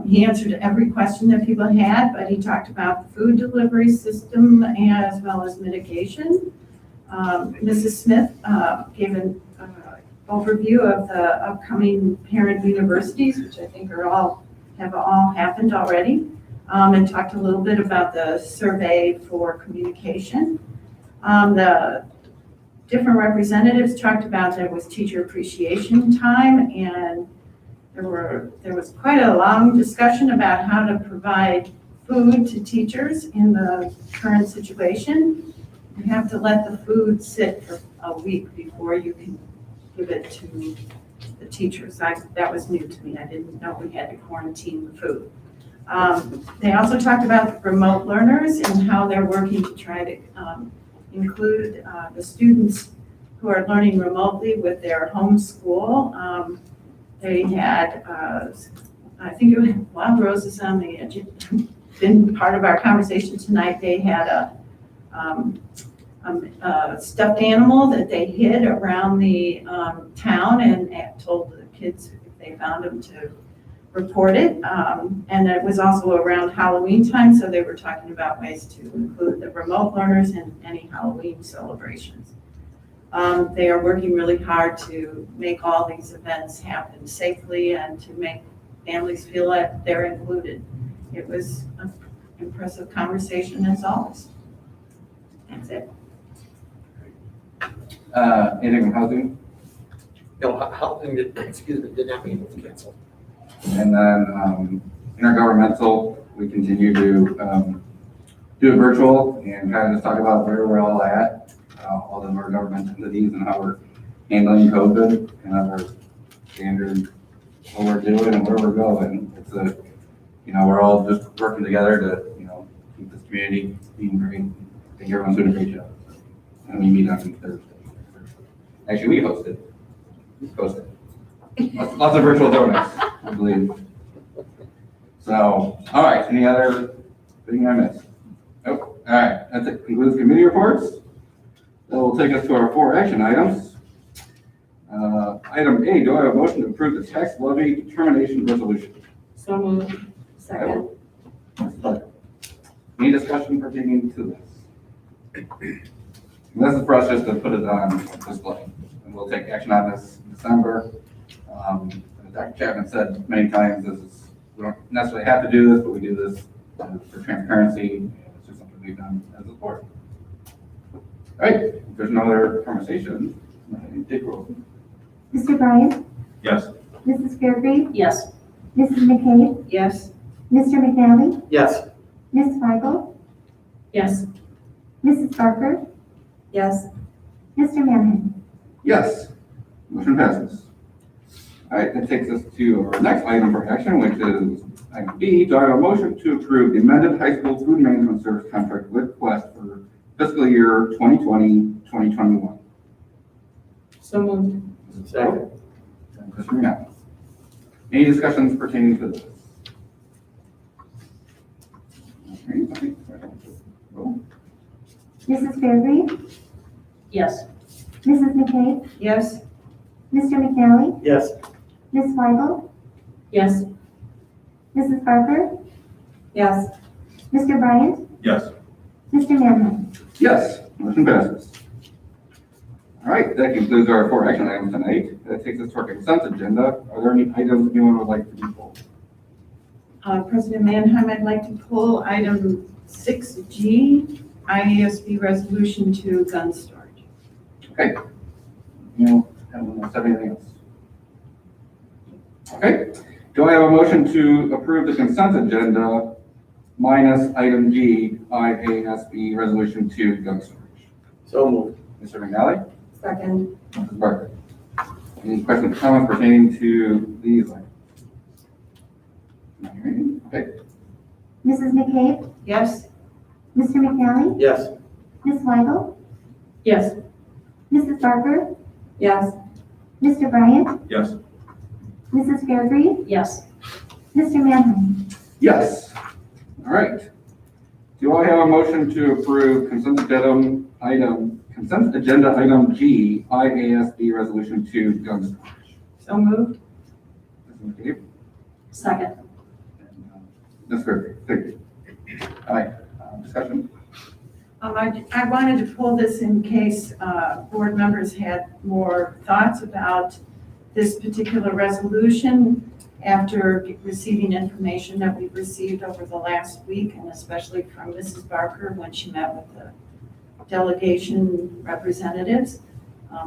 he answered every question that people had, but he talked about the food delivery system as well as mitigation. Mrs. Smith gave an overview of the upcoming parent universities, which I think have all happened already, and talked a little bit about the survey for communication. The different representatives talked about there was teacher appreciation time, and there was quite a long discussion about how to provide food to teachers in the current situation. You have to let the food sit for a week before you can give it to the teachers. That was new to me. I didn't know we had to quarantine the food. They also talked about remote learners and how they're working to try to include the students who are learning remotely with their home school. They had, I think it was, while Rose is on the edge, been part of our conversation tonight, they had a stuffed animal that they hid around the town and told the kids if they found them to report it. And it was also around Halloween time, so they were talking about ways to include the remote learners in any Halloween celebrations. They are working really hard to make all these events happen safely and to make families feel that they're included. It was an impressive conversation as always. That's it. Anything on housing? No, housing, did not mean it was canceled. And then intergovernmental, we continue to do it virtual and kind of just talk about where we're all at, all of our government entities and how we're handling COVID and other standard, what we're doing and where we're going. It's we're all just working together to, keep this community being great. I think everyone's doing a great job. And we meet on Thursday. Actually, we hosted. Lots of virtual donuts, I believe. So, all right, any other thing I missed? Nope. All right, that's it. Concludes committee reports. That will take us to our 4 action items. Item A, do I have a motion to approve the tax levy determination resolution? So moved. Second. Any discussion pertaining to this? And that's the process to put it on display. And we'll take action on this in December. Dr. Chapman said many times, we don't necessarily have to do this, but we do this for transparency. And it's just something we've done as a board. All right, if there's no other conversation, take roll. Mr. Bryant? Yes. Mrs. Fairgrave? Yes. Mrs. McCabe? Yes. Mr. McNally? Yes. Ms. Weigel? Yes. Mrs. Barker? Yes. Mr. Manning? Yes, motion passes. All right, that takes us to our next item for action, which is item B. Do I have a motion to approve the amended high school food management service contract with Quest for fiscal year 2020-2021? So moved. Second. Mr. McNally. Any discussions pertaining to this? Okay, roll. Mrs. Fairgrave? Yes. Mrs. McCabe? Yes. Mr. McNally? Yes. Ms. Weigel? Yes. Mrs. Barker? Yes. Mr. Bryant? Yes. Mr. Manning? Yes, motion passes. All right, that concludes our 4 action items tonight. That takes us to our consent agenda. Are there any items anyone would like to be pulled? President Mannheim, I'd like to pull item 6G, IASB resolution to gun storage. Okay. Anyone else have anything else? Okay. Do I have a motion to approve the consent agenda minus item G, IASB resolution 2, gun storage? So moved. Mr. McNally? Second. Mrs. Barker? Any questions or comments pertaining to these items? Not hearing any? Okay. Mrs. McCabe? Yes. Mr. McNally? Yes. Ms. Weigel? Yes. Mrs. Barker? Yes. Mr. Bryant? Yes. Mrs. Fairgrave? Yes. Mr. Manning? Yes. All right. Do I have a motion to approve consent agenda item G, IASB resolution 2, gun storage? So moved. Mrs. McCabe? Second. Ms. Fairgrave, thank you. All right, discussion? I wanted to pull this in case board members had more thoughts about this particular resolution after receiving information that we've received over the last week, and especially from Mrs. Barker when she met with the delegation representatives.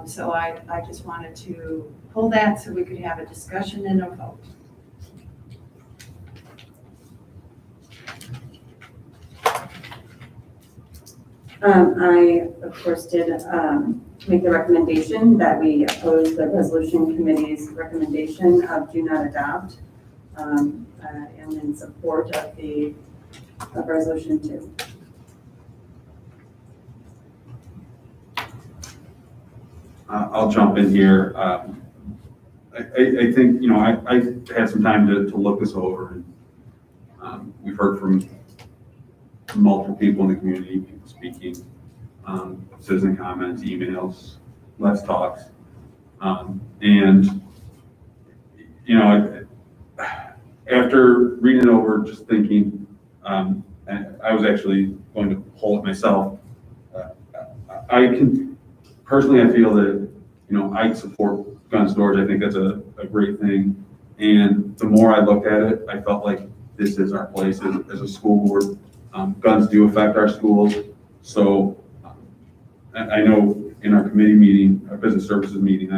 So I just wanted to pull that so we could have a discussion and a vote. I, of course, did make the recommendation that we oppose the resolution committee's recommendation of do not adopt, and in support of resolution 2. I'll jump in here. I think, I had some time to look this over. And we've heard from multiple people in the community, people speaking, citizen comments, emails, less talks. After reading it over, just thinking, and I was actually going to pull it myself. Personally, I feel that, I support gun storage. I think that's a great thing. And the more I looked at it, I felt like this is our place as a school board. Guns do affect our schools. So I know in our committee meeting, our business services meeting,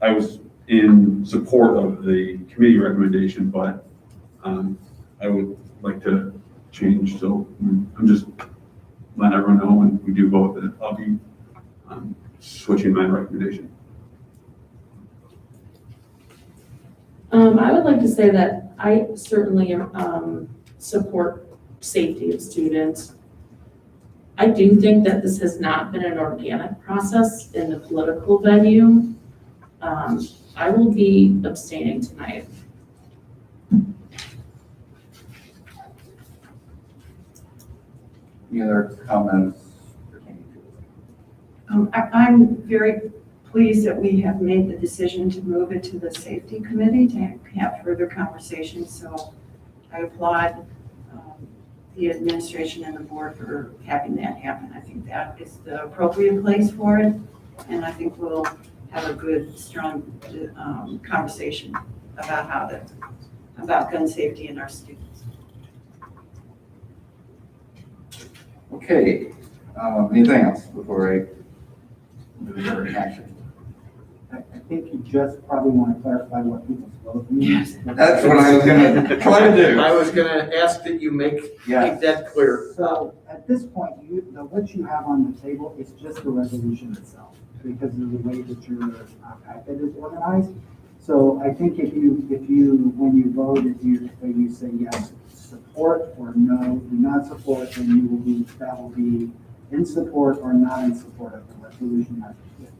I was in support of the committee recommendation, but I would like to change. So I'm just letting everyone know when we do vote that I'll be switching my recommendation. I would like to say that I certainly support safety of students. I do think that this has not been an organic process in the political venue. I will be abstaining tonight. Any other comments pertaining to this? I'm very pleased that we have made the decision to move it to the safety committee to have further conversations. So I applaud the administration and the board for having that happen. I think that is the appropriate place for it. And I think we'll have a good, strong conversation about gun safety in our students. Okay, anything else before I move to any action? I think you just probably want to clarify what people's vote means. That's what I was gonna try to do. I was gonna ask that you make that clear. So at this point, what you have on the table is just the resolution itself, because of the way that your packet is organized. So I think if you, when you vote, if you say yes, support, or no, do not support, then that will be in support or not in support of the resolution as written.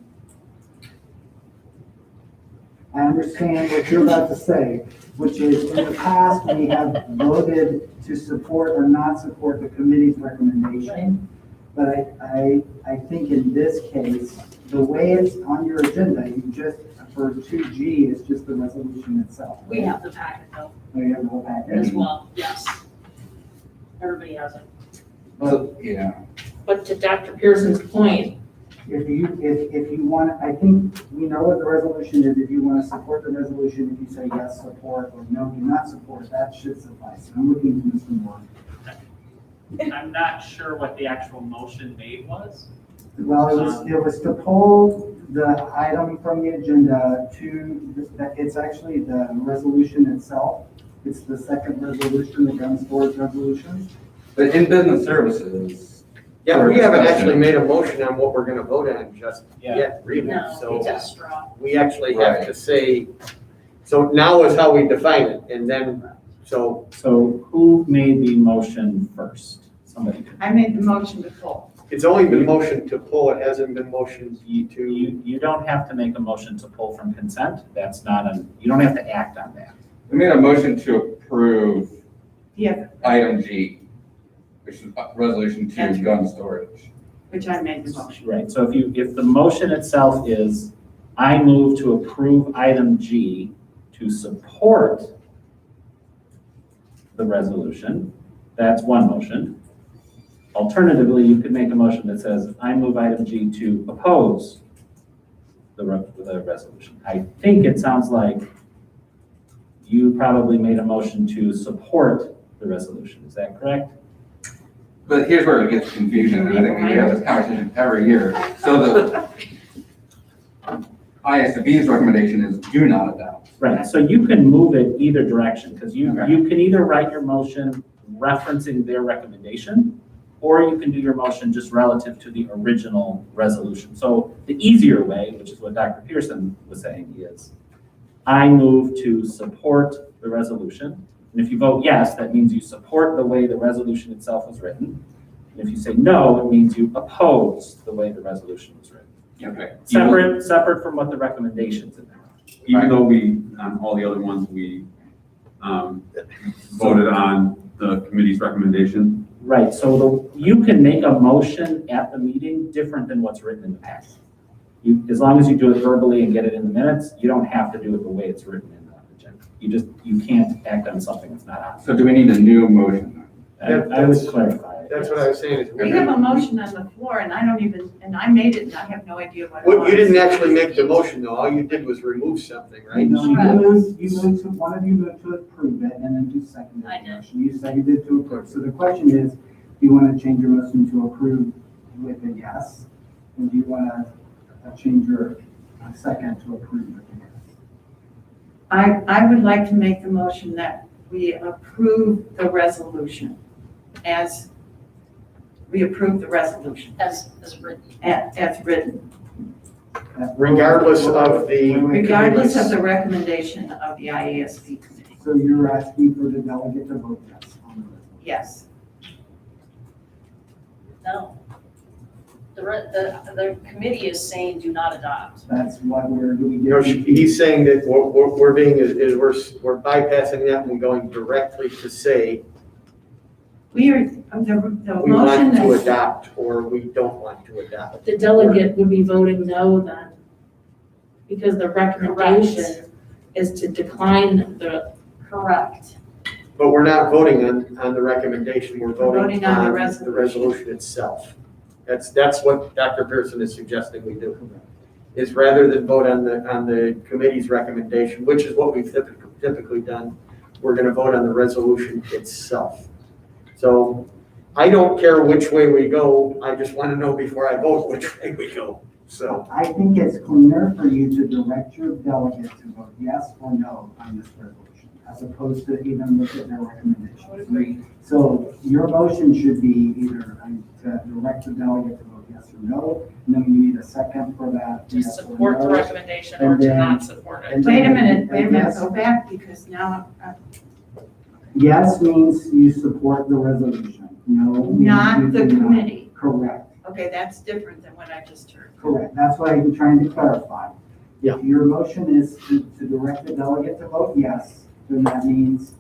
I understand what you're about to say, which is in the past, we have voted to support or not support the committee's recommendation. But I think in this case, the way it's on your agenda, you just, for 2G, it's just the resolution itself. We have the packet though, Oh, you have the whole package? as well, yes. Everybody has it. Well, yeah. But to Dr. Pearson's point, If you want, I think we know what the resolution is. If you want to support the resolution, if you say yes, support, or no, do not support, that should suffice. I'm looking to Mr. Moore. I'm not sure what the actual motion made was. Well, it was to pull the item from the agenda to, it's actually the resolution itself. It's the second resolution, the gun storage resolution. But in business services. Yeah, we haven't actually made a motion on what we're gonna vote on just Yeah. yet, really. No, So it's a straw. we actually have to say, so now is how we define it, and then, so So who made the motion first? Somebody did. I made the motion to pull. it's only been motioned to pull, it hasn't been motioned to. You don't have to make a motion to pull from consent. That's not you don't have to act on that. We made a motion to approve Yeah, item G, which is resolution 2, That's gun storage. which I made the motion. Right, so if the motion itself is, I move to approve item G to support the resolution, that's one motion. Alternatively, you could make a motion that says, I move item G to oppose the resolution. I think it sounds like you probably made a motion to support the resolution, is that correct? But here's where it gets confusing, and I think we have this conversation every year. So the ISB's recommendation is do not adopt. Right, so you can move it either direction, because you Okay. can either write your motion referencing their recommendation, or you can do your motion just relative to the original resolution. So the easier way, which is what Dr. Pearson was saying, is I move to support the resolution. And if you vote yes, that means you support the way the resolution itself was written. And if you say no, it means you oppose the way the resolution was written. Okay. Separate from what the recommendations in there are. Even though we, on all the other ones, we voted on the committee's recommendation. Right, so you can make a motion at the meeting different than what's written in the packet. As long as you do it verbally and get it in the minutes, you don't have to do it the way it's written in the agenda. You can't act on something that's not on. So do we need a new motion? I would clarify it. That's what I was saying, is We have a motion on the floor, and I made it, and I have no idea what it Well, was. you didn't actually make the motion, though, all you did was remove something, right? No, one of you moved to approve it, and then you seconded I the did. motion. You seconded to approve. So the question is, do you want to change your motion to approve with a yes? Or do you want to change your second to approve with a yes? I would like to make the motion that we approve the resolution as written. As written. As written, Regardless of the- regardless of the recommendation of the IASB committee. So you're asking for the delegate to vote yes on the resolution? Yes. No. The committee is saying do not adopt. That's what do we You know, get? he's saying that what we're being, we're bypassing that and going directly to say, We are, the we motion want to that's, adopt, or we don't want to adopt. the delegate would be voting no then, because the recommendation is to decline the. Correct. But we're not voting on the recommendation, we're voting voting on the on the resolution itself. That's what Dr. Pearson is suggesting we do. is rather than vote on the committee's recommendation, which is what we've typically done, we're gonna vote on the resolution itself. So I don't care which way we go, I just want to know before I vote which way we go, so. I think it's cleaner for you to direct your delegate to vote yes or no on this resolution, as opposed to even look at their recommendations. I would agree. So your motion should be either to direct the delegate to vote yes or no, and then you need a second for that. To yes or support the no. recommendation or And to then- not support it. and Wait a then- minute, and yes- go back, because now, Yes means you support the resolution. No means not you the do not. committee. Correct, Okay, that's different than what I just heard. correct. That's what I'm trying to clarify. Yeah. If your motion is to direct the delegate to vote yes, then that means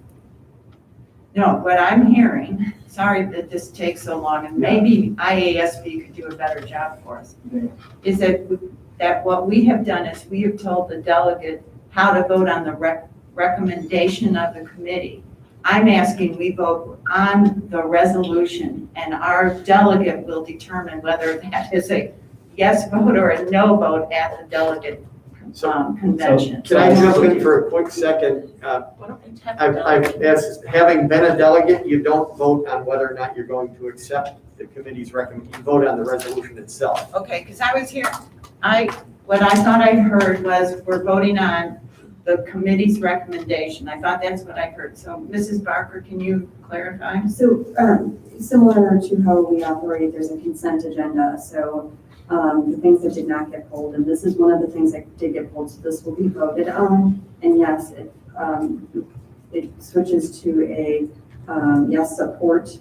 No, what I'm hearing, sorry that this takes so long, and maybe IASB could do a better job for us, Okay. is that what we have done is we have told the delegate how to vote on the recommendation of the committee. I'm asking we vote on the resolution, and our delegate will determine whether that is a yes vote or a no vote at the delegate convention. Can I jump in for a quick second? Why don't we have the As having been a delegate, you don't vote on whether or not you're going to accept the committee's recommendation, you vote on the resolution itself. Okay, because I was here, what I thought I heard was we're voting on the committee's recommendation. I thought that's what I heard. So Mrs. Barker, can you clarify? So, similar to how we operate, there's a consent agenda, so, the things that did not get pulled, and this is one of the things that did get pulled, so this will be voted on, and yes, it switches to a, yes, support,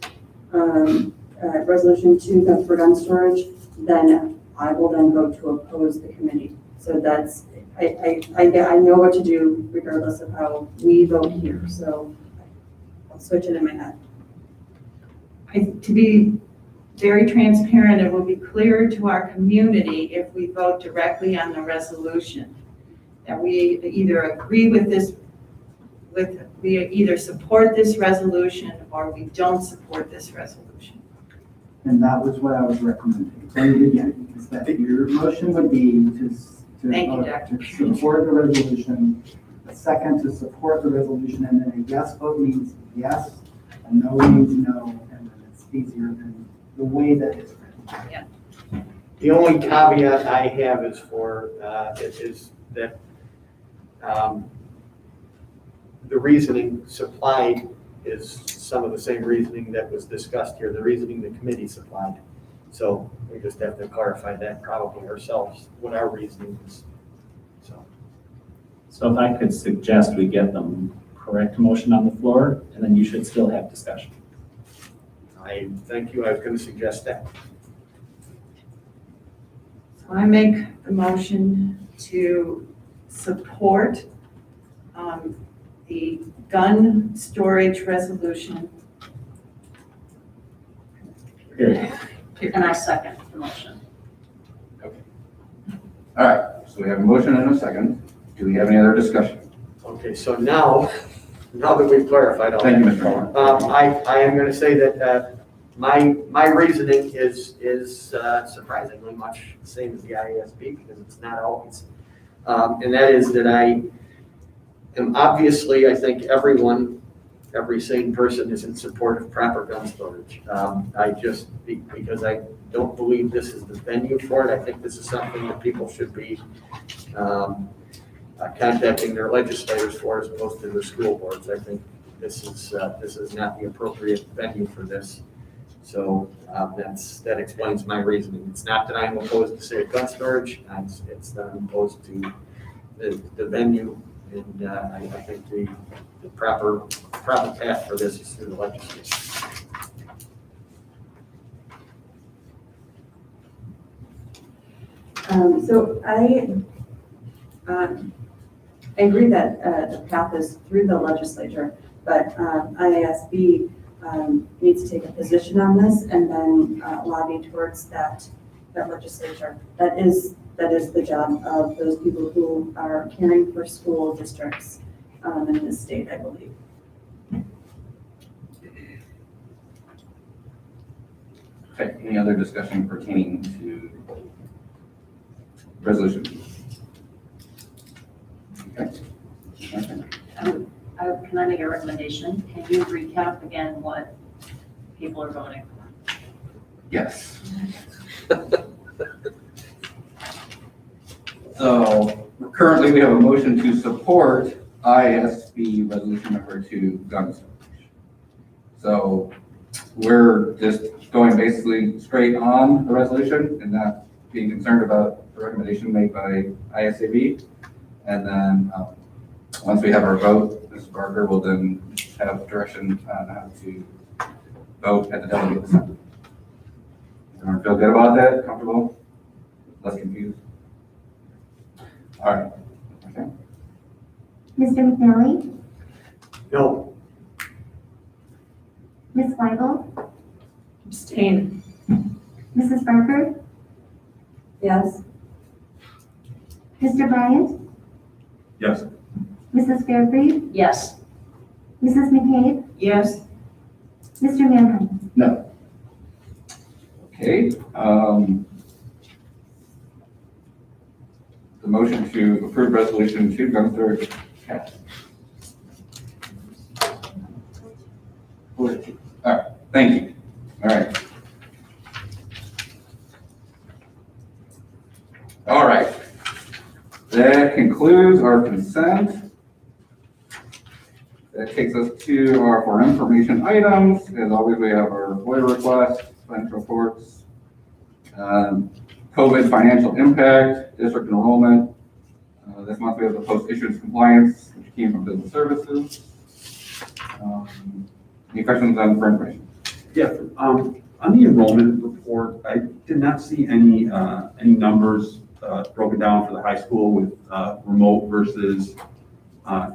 resolution 2, that's for gun storage, then I will then vote to oppose the committee. So that's, I know what to do regardless of how we vote here, so I'll switch it in my head. To be very transparent, it will be clearer to our community if we vote directly on the resolution. That we either agree with this, we either support this resolution or we don't support this resolution. and that was what I was recommending from the beginning, is that your motion would be Thank you, to Dr. to support the resolution, a second to support the resolution, and then a yes vote means yes, a no means no, and then it's easier than the way that it's written. The only caveat I have is for, is that the reasoning supplied is some of the same reasoning that was discussed here, the reasoning the committee supplied. So we just have to clarify that probably ourselves, what our reasoning is. So if I could suggest we get the correct motion on the floor, and then you should still have discussion. I thank you, I was going to suggest that. So I make the motion to support the gun storage resolution. Period. And I second the motion. All right, so we have a motion and a second. Do we have any other discussion? Okay, so now that we've clarified all that. Thank you, Mr. Muller. I am going to say that my reasoning is surprisingly much the same as the IASB, because it's not always. And that is that I am obviously, I think every sane person is in support of proper gun storage. Because I don't believe this is the venue for it. I think this is something that people should be contacting their legislators for, as opposed to their school boards. I think this is not the appropriate venue for this. So that explains my reasoning. It's not that I'm opposed to safe gun storage. It's that I'm opposed to the venue, and I think the proper path for this is through the legislature. So I agree that the path is through the legislature, but IASB needs to take a position on this and then lobby towards that legislature. That is the job of those people who are caring for school districts in this state, I believe. Okay, any other discussion pertaining to resolution? Okay. Okay. Can I make a recommendation? Can you recap again what people are voting for? Yes. So currently we have a motion to support ISB resolution number 2, gun storage. So we're just going basically straight on the resolution and not being concerned about the recommendation made by ISAB. And then once we have our vote, Mrs. Barker will then have direction on how to vote at the delegate assembly. Everyone feel good about that? Comfortable? Less confused? All right. Okay. Mr. McNally? No. Ms. Weigel? Abstain. Mrs. Barker? Yes. Mr. Bryant? Yes. Mrs. Fairbree? Yes. Mrs. McCabe? Yes, Mr. Manheim? No. Okay. The motion to approve resolution 2, gun storage passed. All right. Thank you. All right. All right. That concludes our consent. That takes us to our for information items. As always, we have our FOIA requests, financial reports, COVID financial impact, district enrollment. This month we have the post-issuance compliance, which came from business services. Any questions on for information? Yeah, on the enrollment report, I did not see any numbers broken down for the high school with remote versus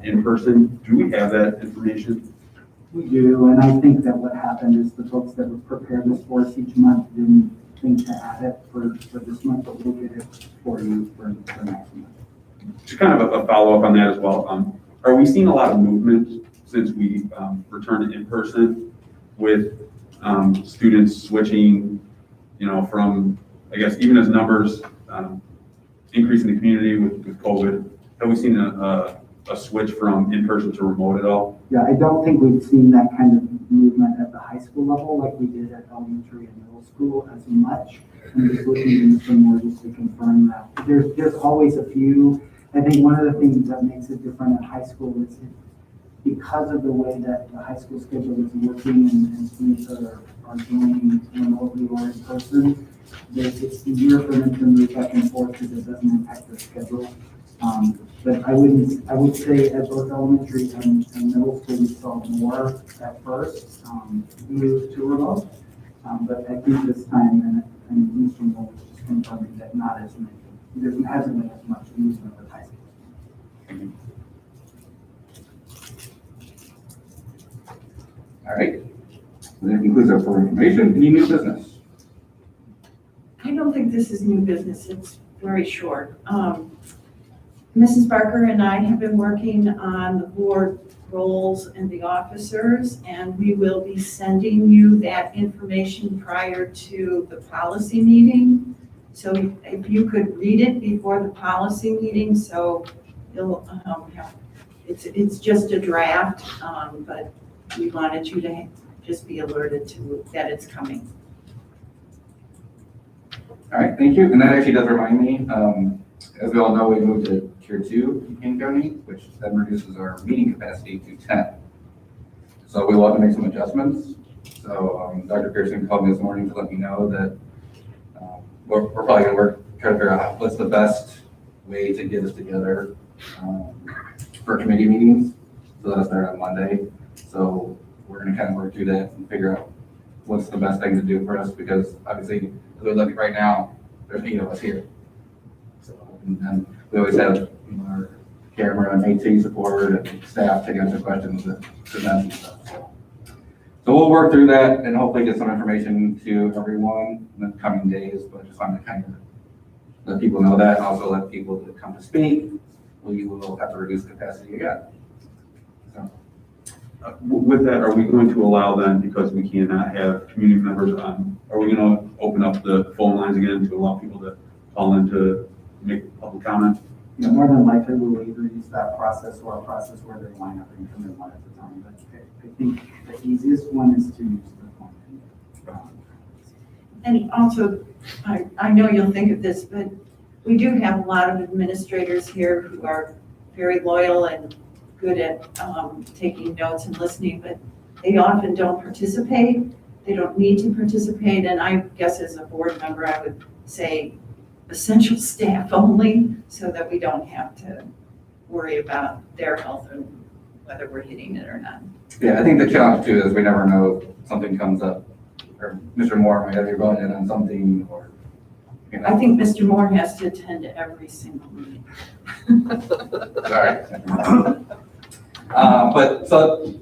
in person. Do we have that information? We do, and I think that what happened is the folks that would prepare this for us each month didn't think to add it for this month, but we'll get it for you for next month. Just kind of a follow-up on that as well. Are we seeing a lot of movement since we returned to in-person with students switching, from, I guess, even as numbers increase in the community with COVID, have we seen a switch from in-person to remote at all? Yeah, I don't think we've seen that kind of movement at the high school level like we did at elementary and middle school as much. I'm just looking into some more just to confirm that. There's always a few. I think one of the things that makes it different at high school is because of the way that the high school schedule is working and students are joining remotely or in person, it's easier for them to move back and forth because it doesn't impact their schedule. But I would say at both elementary and middle school, we saw more at first move to remote. But I think this time, and Mr. Moore was just confirming that not as many, there hasn't been as much movement with high school. All right. That concludes our for information. Any new business? I don't think this is new business, it's very short. Mrs. Barker and I have been working on the board roles and the officers, and we will be sending you that information prior to the policy meeting. So if you could read it before the policy meeting, so you'll it's just a draft, but we wanted you to just be alerted to that it's coming. All right, thank you. And that actually does remind me, as we all know, we moved to Tier 2 in Kane County, which then reduces our meeting capacity to 10. So we will have to make some adjustments. So Dr. Pearson called me this morning to let me know that we're probably going to try to figure out what's the best way to get us together for committee meetings. So that'll start on Monday. So we're going to kind of work through that and figure out what's the best thing to do for us, because obviously, as we look at right now, there's 8 of us here. So, and we always have our camera and AT support and staff to answer questions that present and stuff. So we'll work through that and hopefully get some information to everyone in the coming days, but just wanted to kind of let people know that, and also let people that come to speak, we will have to reduce capacity again. So. With that, are we going to allow then, because we cannot have community members on, are we going to open up the phone lines again to allow people to call into make public comment? You know, more than likely, we'll either use that process or a process where they line up and come in one at a time. But I think the easiest one is to use the phone. And also, I know you'll think of this, but we do have a lot of administrators here who are very loyal and good at taking notes and listening, but they often don't participate. They don't need to participate. And I guess as a board member, I would say essential staff only, so that we don't have to worry about their health and whether we're hitting it or not. Yeah, I think the challenge too is we never know if something comes up, or Mr. Moore might have you run in on something, or, you know. I think Mr. Moore has to attend every single meeting. Sorry. But so,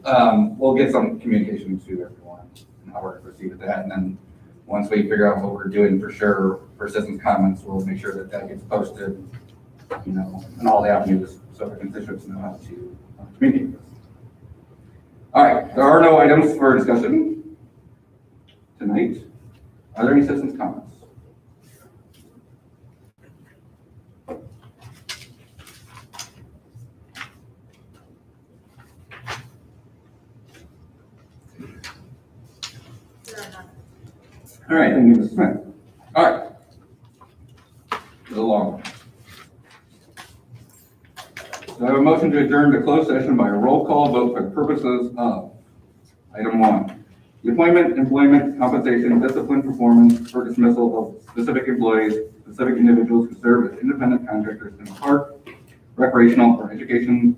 we'll get some communication to everyone and how we're gonna proceed with that. And then once we figure out what we're doing for sure for citizens' comments, we'll make sure that that gets posted, you know, in all the avenues so our constituents know how to communicate with us. All right, there are no items for discussion tonight. Are there any citizens' comments? All right, thank you, Mrs. Smith. All right. A little long. So I have a motion to adjourn to closed session by a roll call vote for the purposes of item 1, the appointment, employment, compensation, discipline, performance, or dismissal of specific employees, specific individuals who serve as independent contractors in a park, recreational, or educational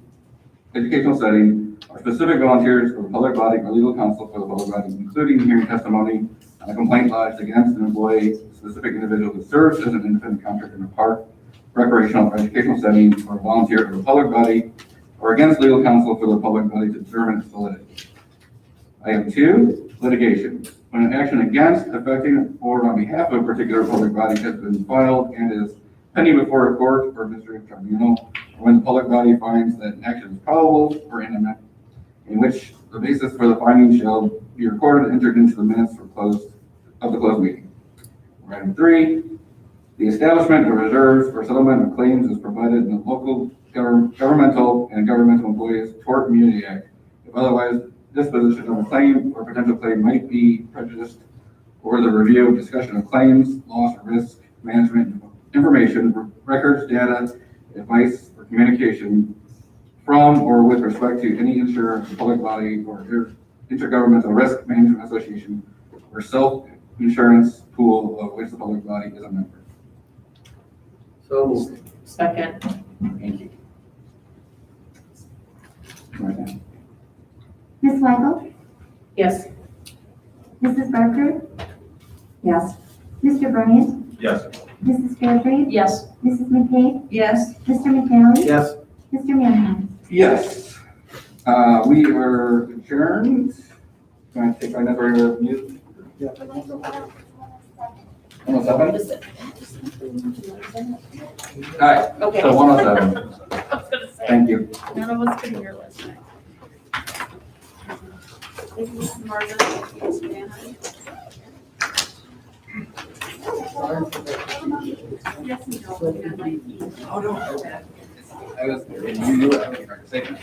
setting, or specific volunteers for the public body or legal counsel for the public body, including hearing testimony on a complaint lodged against an employee, specific individual who serves as an independent contractor in a park, recreational, or educational setting, or volunteer for the public body, or against legal counsel for the public body to determine its validity. Item 2, litigation. When an action against, affecting, or on behalf of a particular public body has been filed and is pending before a court or administrative tribunal, or when the public body finds that an action is probable or imminent, in which the basis for the finding shall be recorded and entered into the minutes of the closed meeting. Item 3, the establishment of reserves for settlement of claims is provided in the Local Governmental and Governmental Employees Tort Immunity Act. If otherwise, disposition of a claim or potential claim might be prejudiced, or the review, discussion of claims, loss, or risk management information, records, data, advice, or communication from or with respect to any insurer, public body, or intergovernmental risk management association, or self-insurance pool of which the public body is a member. So moved. Second. Thank you. Right now. Ms. Weigel? Yes. Mrs. Barker? Yes. Mr. Bryant? Yes. Mrs. Fairbrady? Yes. Mrs. McCabe? Yes. Mr. McNally? Yes. Mr. Manheim? Yes. We are adjourned. Can I take my number of mute? Yeah. 107? All right, Okay. so 107. I was gonna say, Thank you. none of us could hear last night. Thank you, Mrs. Martin. Thank you, Mr. Manheim. Yes, you know, Oh, no. I was, you knew I was trying to say that.